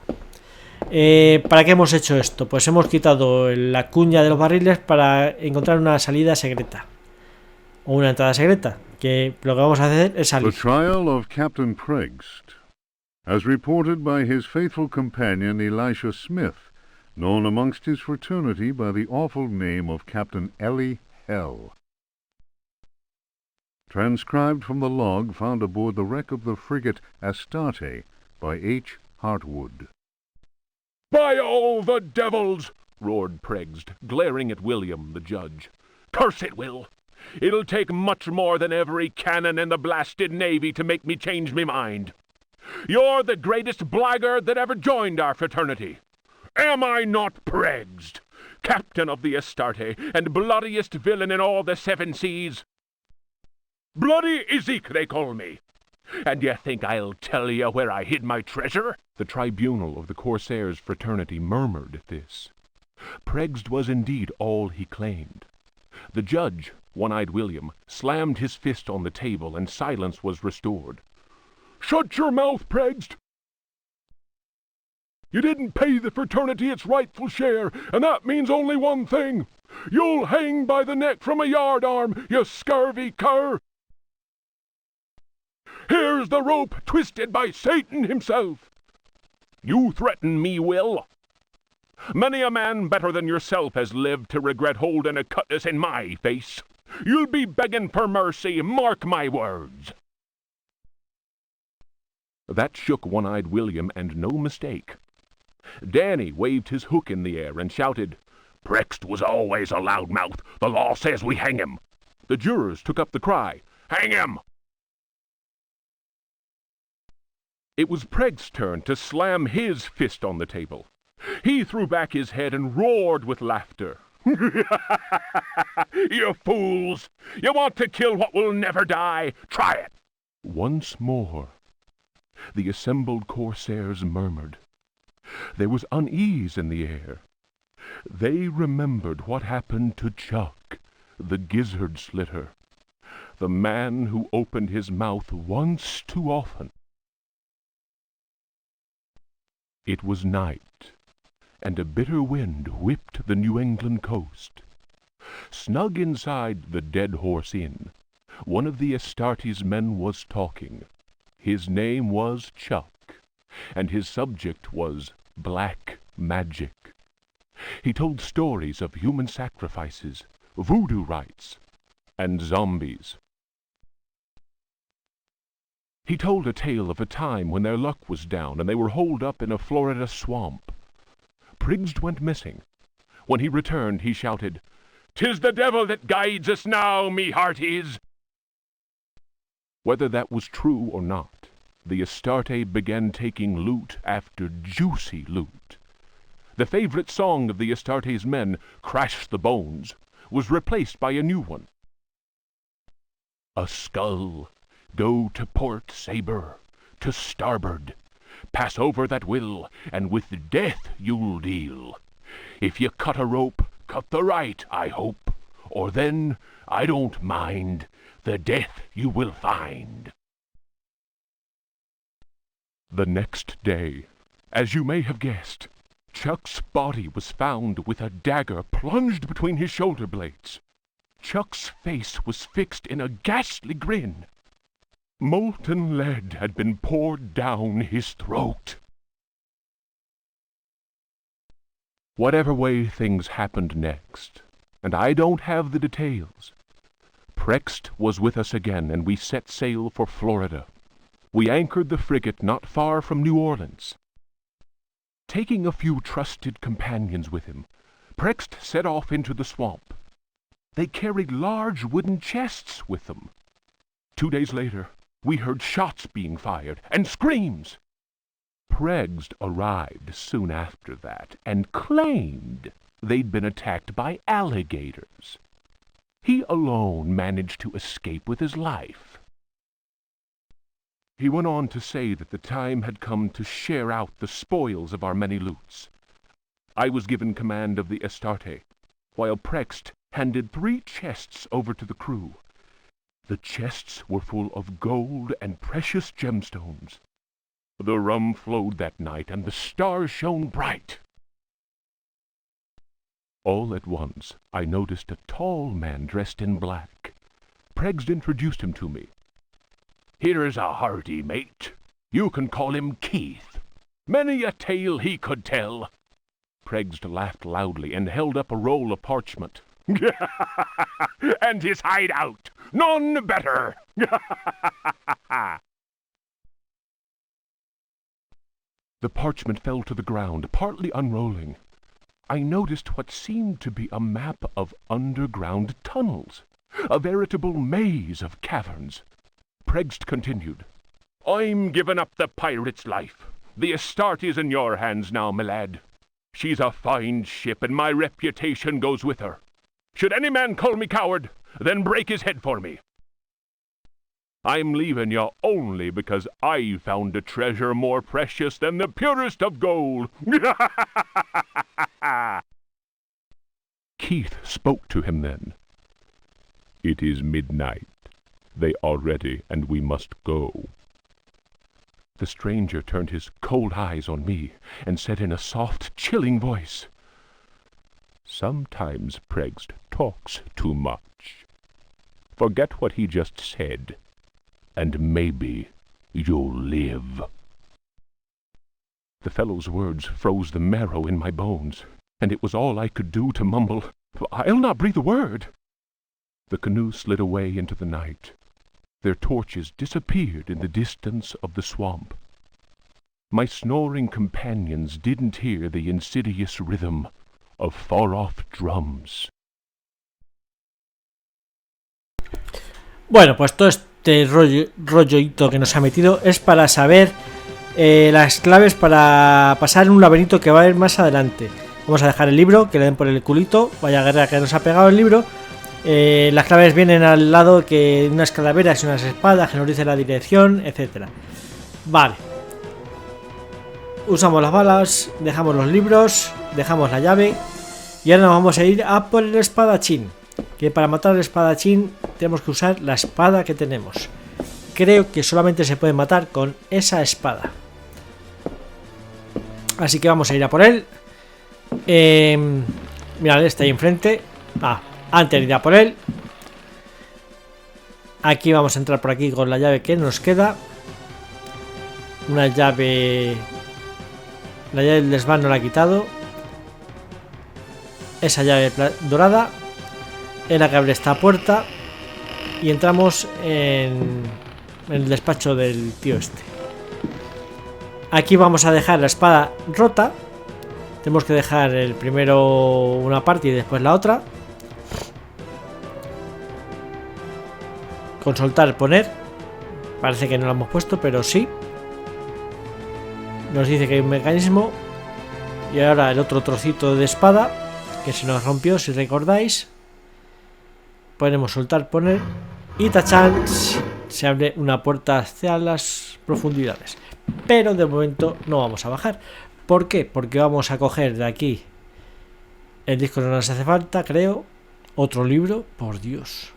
¿Para qué hemos hecho esto? Pues hemos quitado la cuña de los barriles para encontrar una salida secreta. O una entrada secreta. Que lo que vamos a hacer es salir. The trial of Captain Prext, as reported by his faithful companion Elisha Smith, known amongst his fraternity by the awful name of Captain Ellie Hell. Transcribed from the log found aboard the wreck of the frigate Astarte by H. Hartwood. "By all the devils!" roared Prext, glaring at William, the judge. "Curse it, Will! It'll take much more than every cannon in the blasted navy to make me change me mind. You're the greatest blackguard that ever joined our fraternity. Am I not Prext, captain of the Astarte, and bloodiest villain in all the 7 seas? Bloody Ezek, they call me. And you think I'll tell you where I hid my treasure?" The tribunal of the Corsairs' fraternity murmured at this. Prext was indeed all he claimed. The judge, One-Eyed William, slammed his fist on the table, and silence was restored. "Shut your mouth, Prext! You didn't pay the fraternity its rightful share, and that means only one thing. You'll hang by the neck from a yardarm, you scurvy cur! Here's the rope twisted by Satan himself. You threaten me, Will? Many a man better than yourself has lived to regret holding a cutlass in my face. You'll be begging for mercy, mark my words." That shook One-Eyed William, and no mistake. Danny waved his hook in the air and shouted, "Prext was always a loudmouth. The law says we hang him." The jurors took up the cry, "Hang him!" It was Preg's turn to slam his fist on the table. He threw back his head and roared with laughter. "You fools! You want to kill what will never die? Try it!" Once more, the assembled corsairs murmured. There was unease in the air. They remembered what happened to Chuck, the gizzard slitter, the man who opened his mouth once too often. It was night, and a bitter wind whipped the New England coast. Snug inside the Dead Horse Inn, one of the Astartes men was talking. His name was Chuck, and his subject was black magic. He told stories of human sacrifices, voodoo rites, and zombies. He told a tale of a time when their luck was down and they were holed up in a Florida swamp. Priggs went missing. When he returned, he shouted, "'Tis the devil that guides us now, me hearties!" Whether that was true or not, the Astarte began taking loot after juicy loot. The favorite song of the Astartes men, "Crash the Bones," was replaced by a new one. "A skull, go to port sabre, to starboard. Pass over that will, and with death you'll deal. If you cut a rope, cut the right, I hope, or then, I don't mind, the death you will find." The next day, as you may have guessed, Chuck's body was found with a dagger plunged between his shoulder blades. Chuck's face was fixed in a ghastly grin. Molten lead had been poured down his throat. Whatever way things happened next, and I don't have the details, Prext was with us again, and we set sail for Florida. We anchored the frigate not far from New Orleans. Taking a few trusted companions with him, Prext set off into the swamp. They carried large wooden chests with them. 2 days later, we heard shots being fired and screams. Prext arrived soon after that and claimed they'd been attacked by alligators. He alone managed to escape with his life. He went on to say that the time had come to share out the spoils of our many loots. I was given command of the Astarte, while Prext handed 3 chests over to the crew. The chests were full of gold and precious gemstones. The rum flowed that night, and the stars shone bright. All at once, I noticed a tall man dressed in black. Prext introduced him to me. "Here's a hearty mate. You can call him Keith. Many a tale he could tell." Prext laughed loudly and held up a roll of parchment. "And his hideout, none better." The parchment fell to the ground, partly unrolling. I noticed what seemed to be a map of underground tunnels, a veritable maze of caverns. Prext continued, "I'm giving up the pirate's life. The Astarte's in your hands now, my lad. She's a fine ship, and my reputation goes with her. Should any man call me coward, then break his head for me. I'm leaving you only because I found a treasure more precious than the purest of gold." Keith spoke to him then. "It is midnight. They are ready, and we must go." The stranger turned his cold eyes on me and said in a soft, chilling voice, "Sometimes Prext talks too much. Forget what he just said, and maybe you'll live." The fellow's words froze the marrow in my bones, and it was all I could do to mumble, "I'll not breathe a word." The canoe slid away into the night. Their torches disappeared in the distance of the swamp. My snoring companions didn't hear the insidious rhythm of far-off drums. Bueno, pues todo este rollito que nos ha metido es para saber las claves para pasar un laberinto que va a ir más adelante. Vamos a dejar el libro, que le den por el culito. Vaya guerra que nos ha pegado el libro. Las claves vienen al lado, que unas calaveras y unas espadas que nos dice la dirección, etcétera. Vale. Usamos las balas, dejamos los libros, dejamos la llave y ahora nos vamos a ir a por el espadachín. Que para matar al espadachín tenemos que usar la espada que tenemos. Creo que solamente se puede matar con esa espada. Así que vamos a ir a por él. Mirad, está ahí enfrente. Antes de ir a por él, aquí vamos a entrar por aquí con la llave que nos queda. Una llave. La llave del desván no la ha quitado. Esa llave dorada es la que abre esta puerta. Y entramos en el despacho del tío este. Aquí vamos a dejar la espada rota. Tenemos que dejar el primero una parte y después la otra. Con soltar poner. Parece que no lo hemos puesto, pero sí. Nos dice que hay un mecanismo. Y ahora el otro trocito de espada, que se nos rompió, si recordáis. Ponemos soltar poner. Y tachan, se abre una puerta hacia las profundidades. Pero de momento no vamos a bajar. ¿Por qué? Porque vamos a coger de aquí el disco, no nos hace falta, creo. Otro libro, por Dios.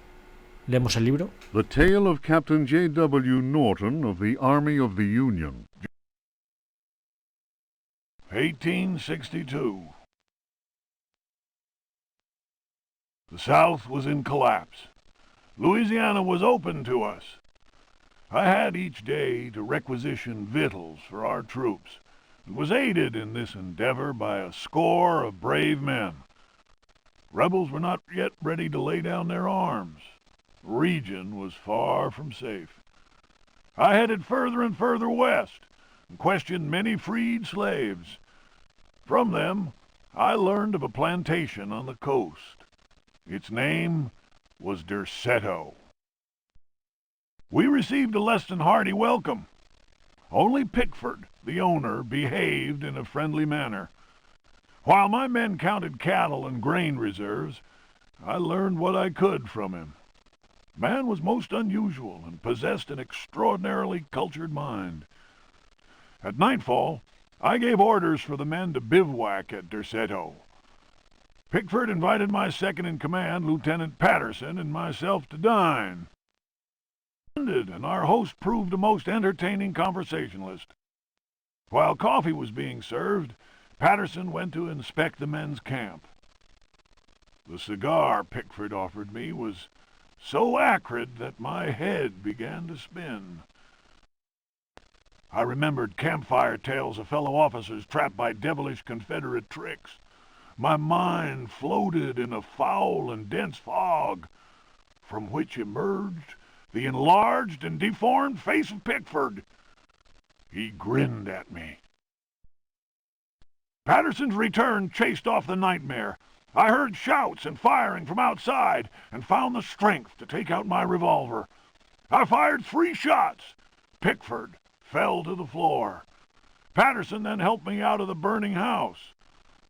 Leemos el libro. The Tale of Captain J.W. Norton of the Army of the Union. 1862. The South was in collapse. Louisiana was open to us. I had each day to requisition victuals for our troops, and was aided in this endeavor by a score of brave men. Rebels were not yet ready to lay down their arms. The region was far from safe. I headed further and further west, and questioned many freed slaves. From them, I learned of a plantation on the coast. Its name was Duretto. We received a less than hearty welcome. Only Pickford, the owner, behaved in a friendly manner. While my men counted cattle and grain reserves, I learned what I could from him. Man was most unusual and possessed an extraordinarily cultured mind. At nightfall, I gave orders for the men to bivouac at Duretto. Pickford invited my second-in-command, Lieutenant Patterson, and myself to dine. And our host proved a most entertaining conversationalist. While coffee was being served, Patterson went to inspect the men's camp. The cigar Pickford offered me was so acrid that my head began to spin. I remembered campfire tales of fellow officers trapped by devilish Confederate tricks. My mind floated in a foul and dense fog, from which emerged the enlarged and deformed face of Pickford. He grinned at me. Patterson's return chased off the nightmare. I heard shouts and firing from outside and found the strength to take out my revolver. I fired 3 shots. Pickford fell to the floor. Patterson then helped me out of the burning house.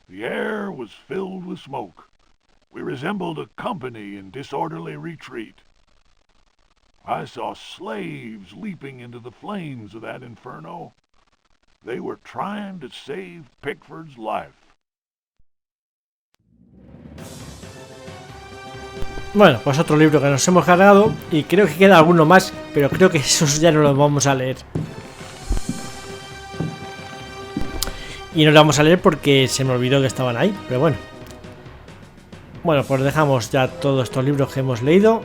The air was filled with smoke. We resembled a company in disorderly retreat. I saw slaves leaping into the flames of that inferno. They were trying to save Pickford's life. Bueno, pues otro libro que nos hemos cargado. Y creo que queda alguno más, pero creo que esos ya no los vamos a leer. Y no lo vamos a leer porque se me olvidó que estaban ahí, pero bueno. Bueno, pues dejamos ya todos estos libros que hemos leído.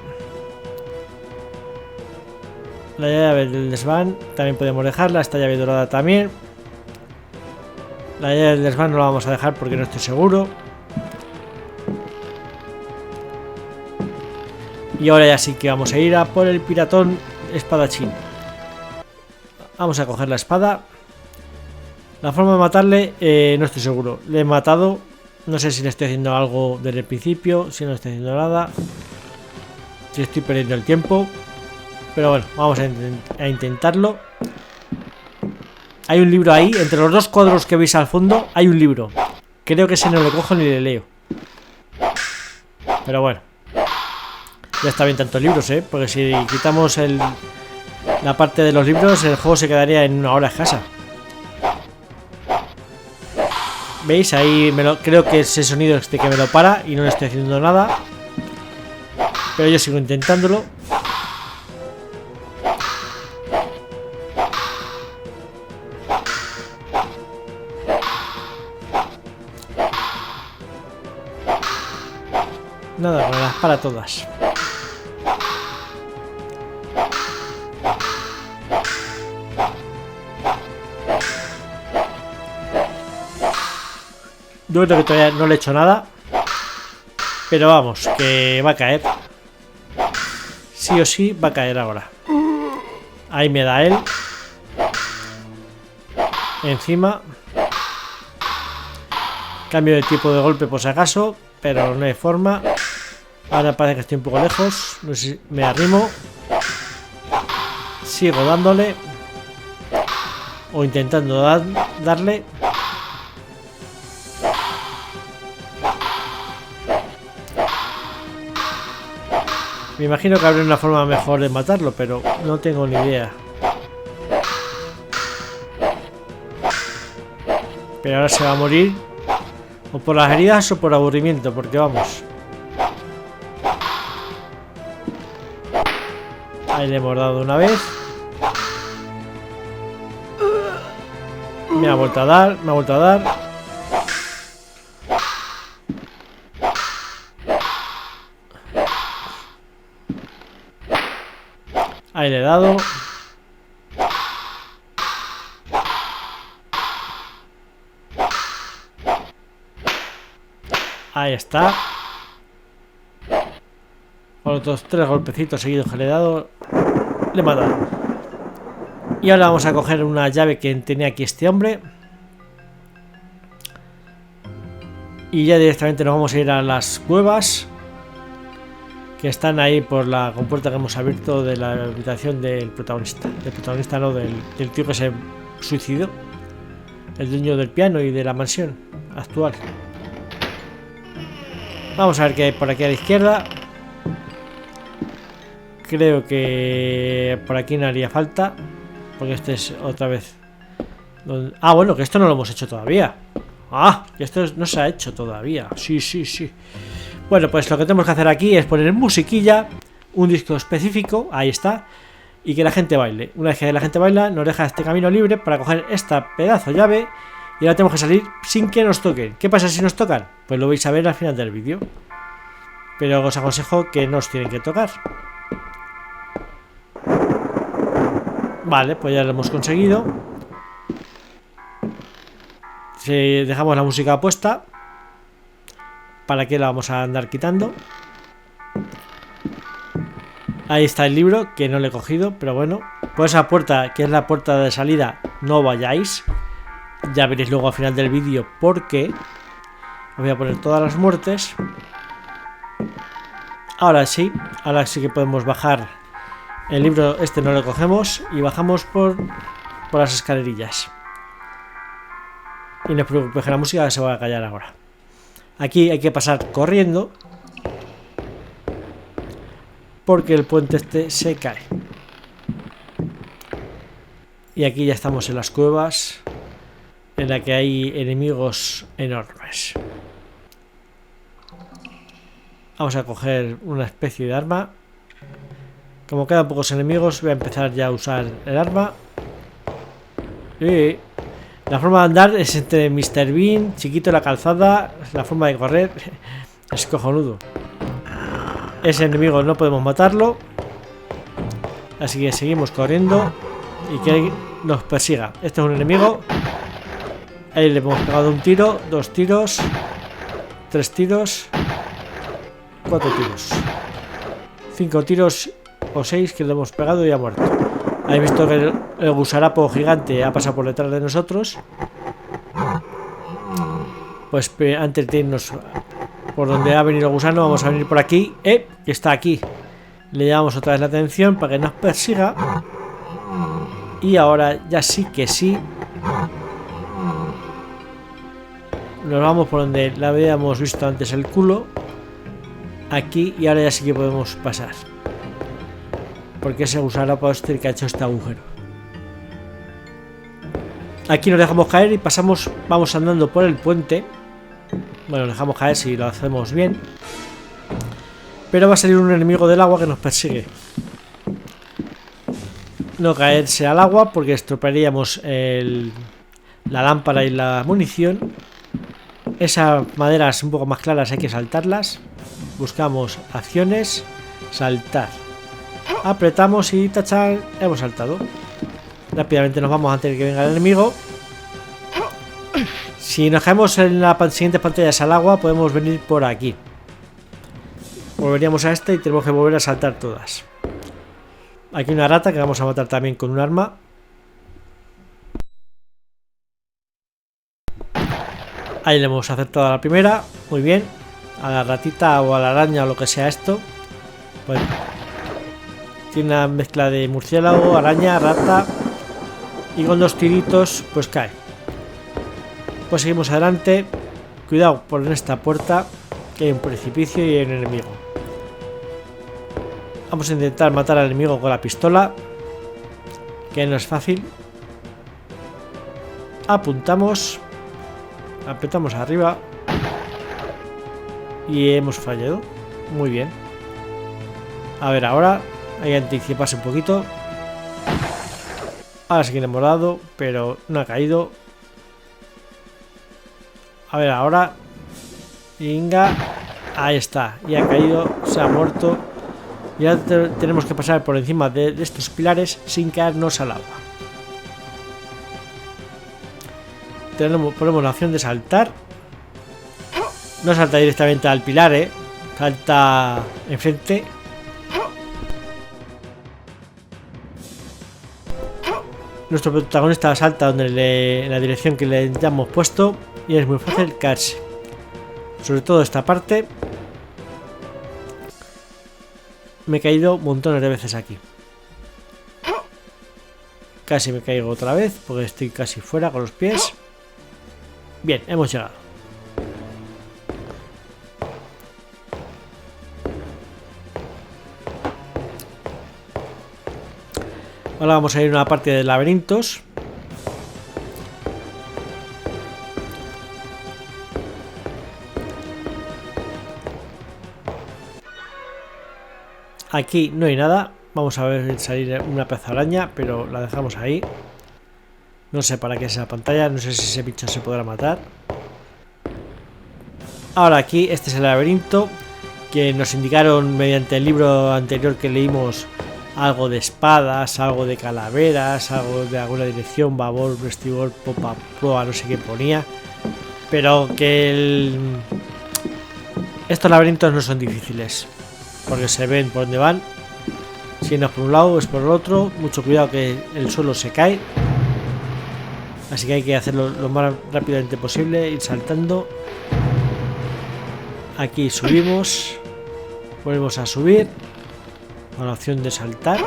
La llave del desván también podemos dejarla. Esta llave dorada también. La llave del desván no la vamos a dejar porque no estoy seguro. Y ahora ya sí que vamos a ir a por el piratón espadachín. Vamos a coger la espada. La forma de matarle, no estoy seguro. Le he matado. No sé si le estoy haciendo algo desde el principio. Si no le estoy haciendo nada. Si estoy perdiendo el tiempo. Pero bueno, vamos a intentarlo. Hay un libro ahí, entre los dos cuadros que veis al fondo, hay un libro. Creo que ese no le cojo ni le leo. Pero bueno. Ya está bien tantos libros, porque si quitamos la parte de los libros, el juego se quedaría en 1 hora escasa. ¿Veis? Ahí creo que ese sonido es de que me lo para y no le estoy haciendo nada. Pero yo sigo intentándolo. Nada, me las para todas. Yo creo que todavía no le he hecho nada. Pero vamos, que va a caer. Sí o sí va a caer ahora. Ahí me da él. Encima. Cambio de tipo de golpe por si acaso. Pero no hay forma. Ahora parece que estoy un poco lejos. No sé si me arrimo. Sigo dándole. O intentando darle. Me imagino que habría una forma mejor de matarlo, pero no tengo ni idea. Pero ahora se va a morir. O por las heridas o por aburrimiento, porque vamos. Ahí le hemos dado una vez. Me ha vuelto a dar, me ha vuelto a dar. Ahí le he dado. Ahí está. Con otros 3 golpecitos seguidos que le he dado, le he matado. Y ahora vamos a coger una llave que tenía aquí este hombre. Y ya directamente nos vamos a ir a las cuevas que están ahí por la compuerta que hemos abierto de la habitación del protagonista. Del protagonista no, del tío que se suicidó. El dueño del piano y de la mansión actual. Vamos a ver qué hay por aquí a la izquierda. Creo que por aquí no haría falta. Porque este es otra vez. Ah, bueno, que esto no lo hemos hecho todavía. Ah, que esto no se ha hecho todavía. Sí. Bueno, pues lo que tenemos que hacer aquí es poner musiquilla, un disco específico, ahí está, y que la gente baile. Una vez que la gente baila, nos deja este camino libre para coger esta pedazo llave y ahora tenemos que salir sin que nos toquen. ¿Qué pasa si nos tocan? Pues lo vais a ver al final del vídeo. Pero os aconsejo que no os tienen que tocar. Vale, pues ya lo hemos conseguido. Si dejamos la música puesta, ¿para qué la vamos a andar quitando? Ahí está el libro, que no le he cogido, pero bueno. Por esa puerta, que es la puerta de salida, no vayáis. Ya veréis luego al final del vídeo por qué. Os voy a poner todas las muertes. Ahora sí que podemos bajar. El libro este no lo cogemos y bajamos por las escalerillas. Y no os preocupéis que la música se va a callar ahora. Aquí hay que pasar corriendo porque el puente este se cae. Y aquí ya estamos en las cuevas en la que hay enemigos enormes. Vamos a coger una especie de arma. Como quedan pocos enemigos, voy a empezar ya a usar el arma. Y la forma de andar es entre Mr. Bean, chiquito, la calzada. La forma de correr es cojonudo. Ese enemigo no podemos matarlo, así que seguimos corriendo y que nos persiga. Este es un enemigo. Ahí le hemos pegado un tiro, 2 tiros, 3 tiros, 4 tiros, 5 tiros o 6 que le hemos pegado y ha muerto. Habéis visto que el gusarapo gigante ha pasado por detrás de nosotros. Pues antes de irnos por donde ha venido el gusano, vamos a venir por aquí. Que está aquí. Le llamamos otra vez la atención para que nos persiga. Y ahora ya sí que sí. Nos vamos por donde la habíamos visto antes el culo. Aquí, y ahora ya sí que podemos pasar. Porque ese gusano postre que ha hecho este agujero. Aquí nos dejamos caer y pasamos, vamos andando por el puente. Bueno, nos dejamos caer si lo hacemos bien. Pero va a salir un enemigo del agua que nos persigue. No caerse al agua porque estropearíamos la lámpara y la munición. Esas maderas un poco más claras hay que saltarlas. Buscamos acciones, saltar. Apretamos y tachar, hemos saltado. Rápidamente nos vamos antes de que venga el enemigo. Si nos caemos en las siguientes pantallas al agua, podemos venir por aquí. Volveríamos a y tenemos que volver a saltar todas. Aquí hay una rata que vamos a matar también con un arma. Ahí le hemos acertado a la primera. Muy bien. A la ratita o a la araña o lo que sea esto. Pues tiene una mezcla de murciélago, araña, rata. Y con 2 tiritos pues cae. Pues seguimos adelante. Cuidado por esta puerta, que hay un precipicio y hay un enemigo. Vamos a intentar matar al enemigo con la pistola, que no es fácil. Apuntamos. Apretamos arriba. Y hemos fallado. Muy bien. A ver, ahora hay que anticiparse un poquito. Ahora sí que le hemos dado, pero no ha caído. A ver, ahora. Venga. Ahí está. Y ha caído. Se ha muerto. Y ahora tenemos que pasar por encima de estos pilares sin caernos al agua. Ponemos la opción de saltar. No salta directamente al pilar, salta enfrente. Nuestro protagonista salta en la dirección que le hayamos puesto y es muy fácil caerse. Sobre todo esta parte. Me he caído montones de veces aquí. Casi me caigo otra vez porque estoy casi fuera con los pies. Bien, hemos llegado. Ahora vamos a ir a una parte de laberintos. Aquí no hay nada. Vamos a ver salir una pez araña, pero la dejamos ahí. No sé para qué es esa pantalla. No sé si ese bicho se podrá matar. Ahora aquí, este es el laberinto que nos indicaron mediante el libro anterior que leímos. Algo de espadas, algo de calaveras, algo de alguna dirección, babor, vestibor, popa, proa, no sé qué ponía. Pero que estos laberintos no son difíciles, porque se ven por dónde van. Si no es por un lado, es por el otro. Mucho cuidado que el suelo se cae. Así que hay que hacerlo lo más rápidamente posible, ir saltando. Aquí subimos. Volvemos a subir. Con la opción de saltar.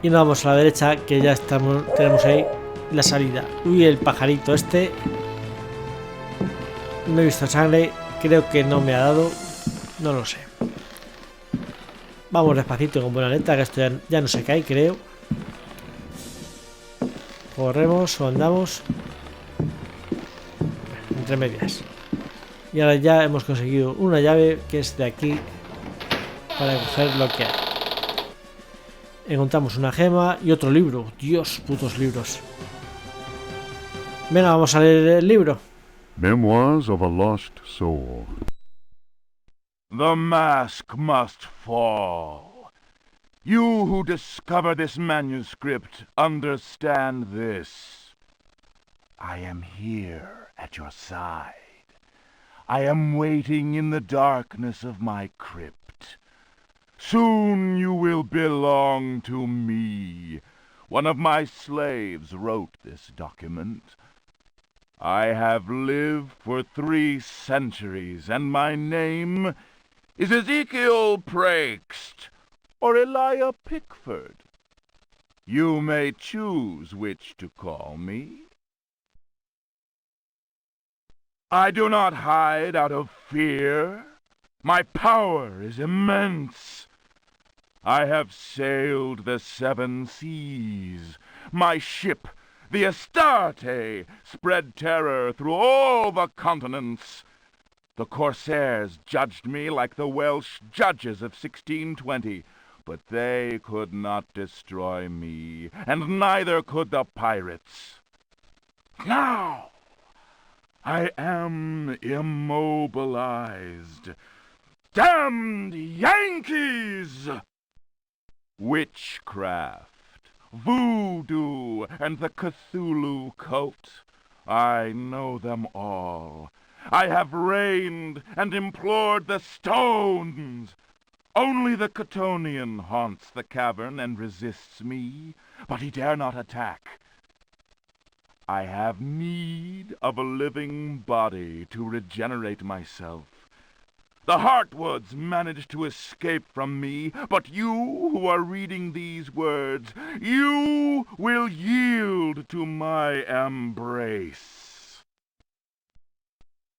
Y nos vamos a la derecha, que ya tenemos ahí la salida. Uy, el pajarito este. No he visto sangre. Creo que no me ha dado. No lo sé. Vamos despacito con buena letra, que esto ya no se cae, creo. Corremos o andamos. Entre medias. Y ahora ya hemos conseguido una llave que es de aquí. Para coger lo que hay. Encontramos una gema y otro libro. Dios, putos libros. Venga, vamos a leer el libro. Memoirs of a Lost Soul. The mask must fall. You who discover this manuscript understand this. I am here at your side. I am waiting in the darkness of my crypt. Soon you will belong to me. One of my slaves wrote this document. I have lived for 3 centuries, and my name Is Ezekiel Prext or Elijah Pickford? You may choose which to call me. I do not hide out of fear. My power is immense. I have sailed the 7 seas. My ship, the Astarte, spread terror through all the continents. The corsairs judged me like the Welsh judges of 1620, but they could not destroy me, and neither could the pirates. Now I am immobilized. Damned Yankees! Witchcraft, voodoo, and the Cthulhu cult. I know them all. I have reigned and implored the stones. Only the Catonian haunts the cavern and resists me, but he dare not attack. I have need of a living body to regenerate myself. The Heartwoods managed to escape from me, but you who are reading these words, you will yield to my embrace.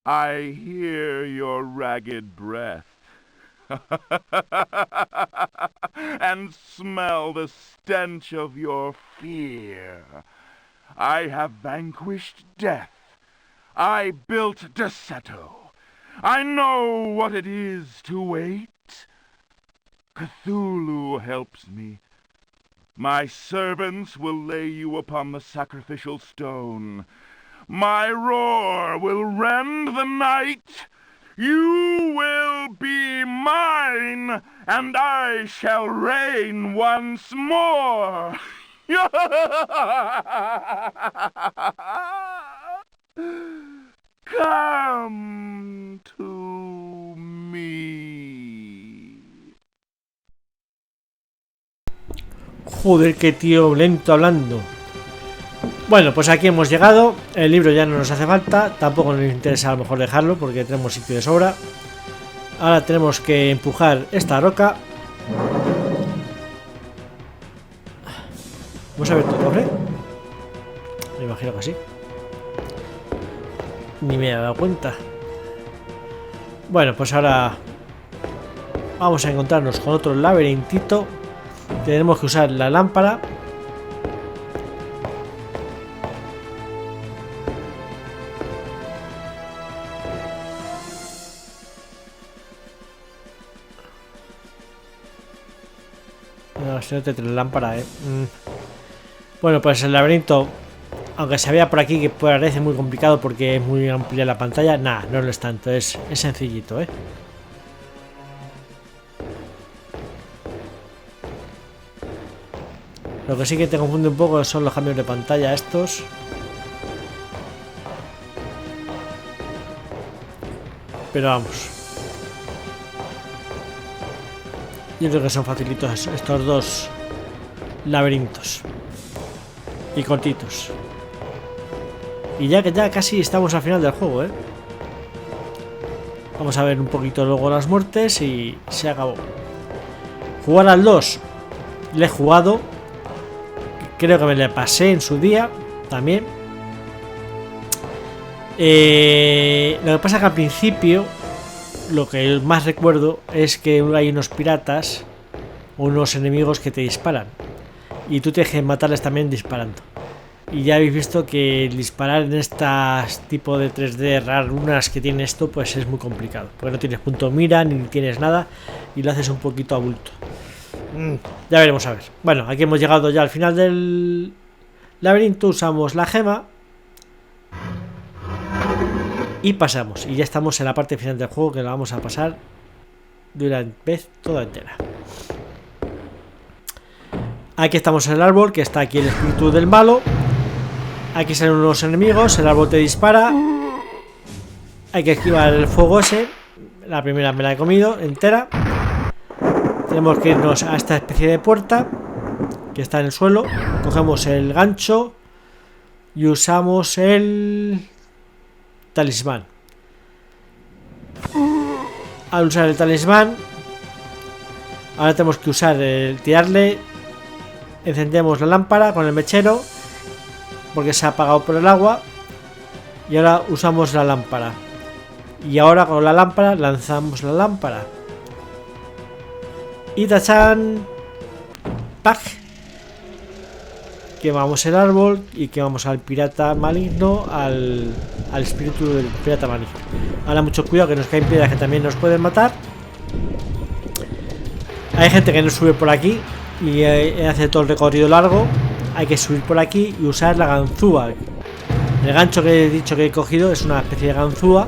I hear your ragged breath and smell the stench of your fear. I have vanquished death. I built Duretto. I know what it is to wait. Cthulhu helps me. My servants will lay you upon the sacrificial stone. My roar will rend the night. You will be mine, and I shall reign once more. Come to me. Joder, qué tío lento hablando. Bueno, pues aquí hemos llegado. El libro ya no nos hace falta. Tampoco nos interesa a lo mejor dejarlo porque tenemos sitio de sobra. Ahora tenemos que empujar esta roca. ¿Vamos a ver tu cofre? Me imagino que sí. Ni me he dado cuenta. Bueno, pues ahora vamos a encontrarnos con otro laberintito. Tenemos que usar la lámpara. No, si no te trae la lámpara, Bueno, pues el laberinto, aunque se vea por aquí que parece muy complicado porque es muy amplia la pantalla, nada, no lo es tanto, es sencillito, Lo que sí que te confunde un poco son los cambios de pantalla estos. Pero vamos. Yo creo que son facilitos estos dos laberintos. Y cortitos. Y ya casi estamos al final del juego, Vamos a ver un poquito luego las muertes y se acabó. Jugar al 2. Le he jugado. Creo que me le pasé en su día también. Lo que pasa es que al principio lo que más recuerdo es que hay unos piratas, unos enemigos que te disparan y tú tienes que matarles también disparando. Y ya habéis visto que el disparar en estas tipo de 3D rarunas que tiene esto pues es muy complicado, porque no tienes punto mira ni tienes nada y lo haces un poquito a bulto. Ya veremos a ver. Bueno, aquí hemos llegado ya al final del laberinto, usamos la gema y pasamos, y ya estamos en la parte final del juego, que la vamos a pasar de una vez toda entera. Aquí estamos en el árbol, que está aquí el espíritu del malo. Aquí salen unos enemigos, el árbol te dispara. Hay que esquivar el fuego ese. La primera me la he comido entera. Tenemos que irnos a esta especie de puerta que está en el suelo. Cogemos el gancho y usamos el talismán. al usar el talismán, ahora tenemos que usar tirarle. Encendemos la lámpara con el mechero porque se ha apagado por el agua. Y ahora usamos la lámpara. Y ahora con la lámpara lanzamos la lámpara. Y tachan. ¡Pac! Quemamos el árbol y quemamos al pirata maligno, al espíritu del pirata maligno. Ahora mucho cuidado que nos caen piedras que también nos pueden matar. Hay gente que no sube por aquí y hace todo el recorrido largo. Hay que subir por aquí y usar la ganzúa. El gancho que he dicho que he cogido es una especie de ganzúa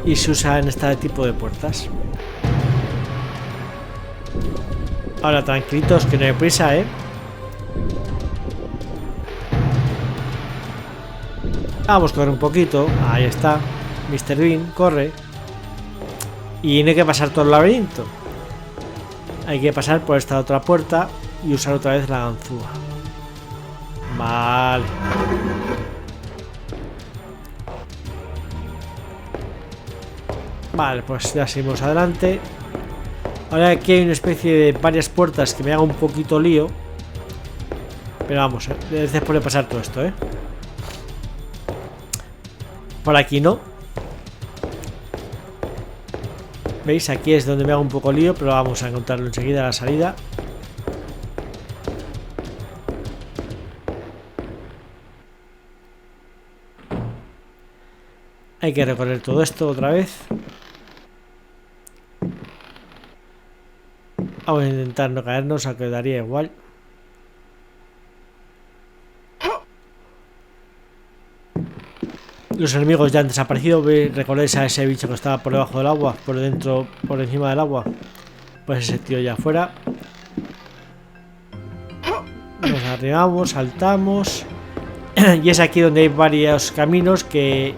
y se usa en este tipo de puertas. Ahora tranquilitos, que no hay prisa, Vamos a correr un poquito. Ahí está. Mr. Bean, corre. Y no hay que pasar todo el laberinto. Hay que pasar por esta otra puerta y usar otra vez la ganzúa. Vale. Vale, pues ya seguimos adelante. Ahora aquí hay una especie de varias puertas que me haga un poquito lío. Pero vamos, después de pasar todo esto, Por aquí no. ¿Veis? Aquí es donde me hago un poco lío, pero vamos a encontrarlo enseguida a la salida. Hay que recorrer todo esto otra vez. Vamos a intentar no caernos, aunque daría igual. Los enemigos ya han desaparecido. ¿Recordáis a ese bicho que estaba por debajo del agua? Por dentro, por encima del agua. Pues ese tío ya afuera. Nos arribamos, saltamos. Y es aquí donde hay varios caminos que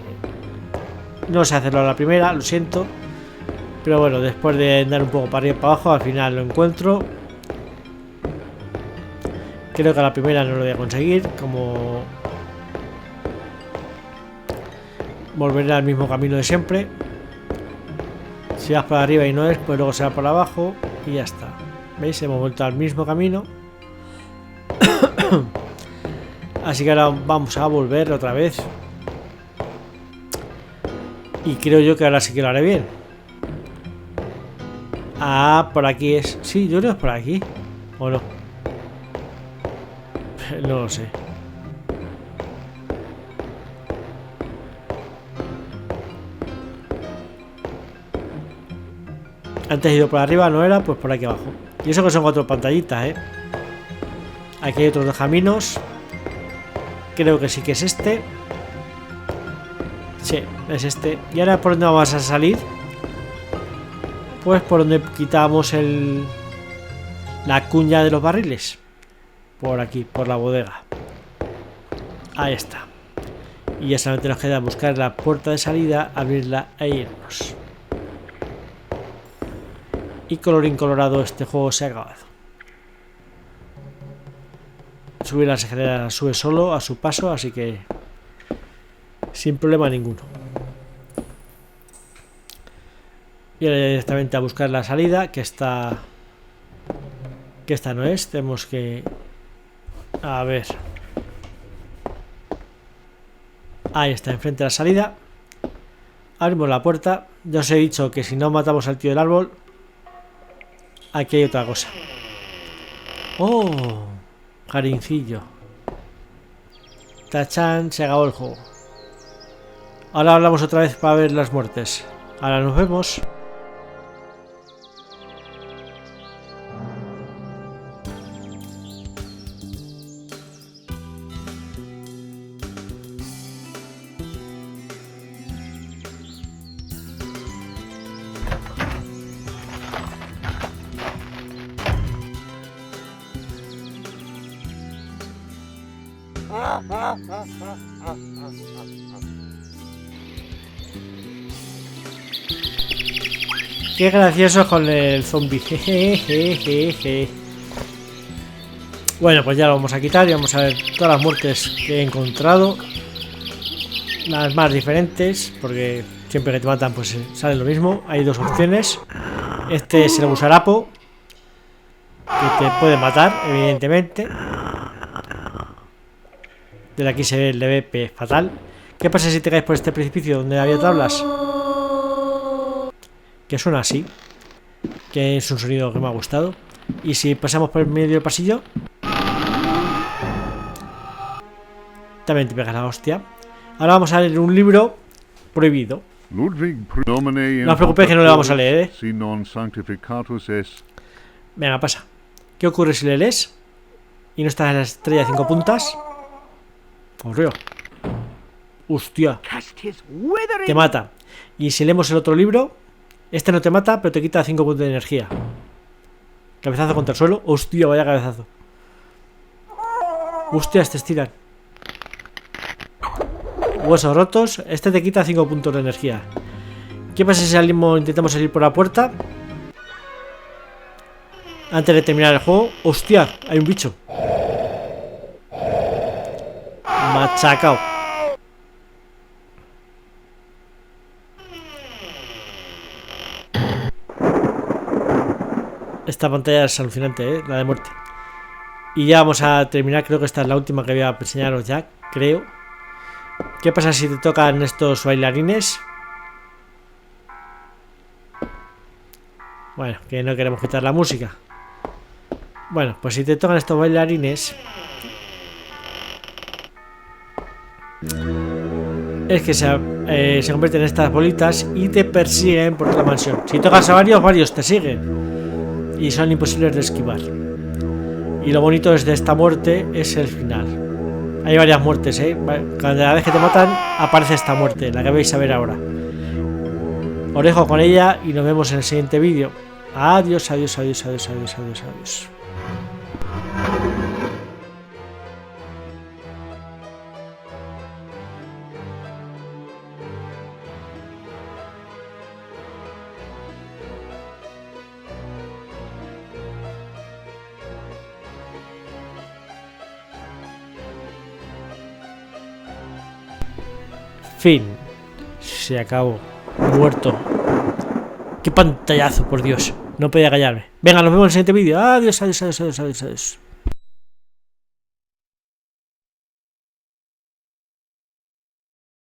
no sé hacerlo a la primera, lo siento. Pero bueno, después de andar un poco para arriba y para abajo, al final lo encuentro. Creo que a la primera no lo voy a conseguir. Como volveré al mismo camino de siempre. Si vas por arriba y no es, pues luego se va por abajo y ya está. ¿Veis? Hemos vuelto al mismo camino. Así que ahora vamos a volver otra vez. Y creo yo que ahora sí que lo haré bien. Ah, por aquí es. Sí, yo creo que es por aquí. ¿O no? No lo sé. Antes he ido por arriba, no era, pues por aquí abajo. Y eso que son 4 pantallitas, Aquí hay otros 2 caminos. Creo que sí que es este. Sí, es este. ¿Y ahora por dónde vamos a salir? Pues por donde quitamos la cuña de los barriles. Por aquí, por la bodega. Ahí está. Y ya solamente nos queda buscar la puerta de salida, abrirla e irnos. Y colorín colorado, este juego se ha acabado. Subir las escaleras sube solo a su paso, así que sin problema ninguno. Y ahora directamente a buscar la salida, que esta no es. Tenemos que... A ver. Ahí está, enfrente de la salida. Abrimos la puerta. Ya os he dicho que si no matamos al tío del árbol, aquí hay otra cosa. ¡Oh! Jarincillo. Tachán, se acabó el juego. Ahora hablamos otra vez para ver las muertes. Ahora nos vemos. Qué gracioso con el zombie. Jejejeje. Bueno, pues ya lo vamos a quitar y vamos a ver todas las muertes que he encontrado. Las más diferentes, porque Siempre que te matan, pues sale lo mismo. Hay dos opciones. Este es el gusarapo, que te puede matar, evidentemente. Desde aquí se ve el DBP fatal. ¿Qué pasa si te caes por este precipicio donde había tablas? Que suena así. Que es un sonido que me ha gustado. Y si pasamos por el medio del pasillo, también te pegas la hostia. Ahora vamos a leer un libro prohibido. No os preocupéis que no le vamos a leer, Venga, pasa. ¿Qué ocurre si le lees y no estás en la estrella de 5 puntas? Correo. Hostia. Te mata. Y si leemos el otro libro, este no te mata, pero te quita 5 puntos de energía. Cabezazo contra el suelo. Hostia, vaya cabezazo. Hostia, te estiran. Huesos rotos. Este te quita 5 puntos de energía. ¿Qué pasa si salimos, intentamos salir por la puerta? Antes de terminar el juego. Hostia, hay un bicho. Machacao. Esta pantalla es alucinante, la de muerte. Y ya vamos a terminar. Creo que esta es la última que voy a enseñaros ya. Creo. ¿Qué pasa si te tocan estos bailarines? Bueno, que no queremos quitar la música. Bueno, pues si te tocan estos bailarines, es que se convierten en estas bolitas y te persiguen por toda la mansión. Si tocas a varios te siguen y son imposibles de esquivar. Y lo bonito de esta muerte es el final. Hay varias muertes, cada vez que te matan aparece esta muerte, la que vais a ver ahora. Os dejo con ella y nos vemos en el siguiente vídeo. Adiós, adiós, adiós, adiós, adiós, adiós, adiós. Fin. Se acabó. Muerto. Qué pantallazo, por Dios. No podía callarme. Venga, nos vemos en el siguiente vídeo. Adiós, adiós, adiós, adiós, adiós, adiós.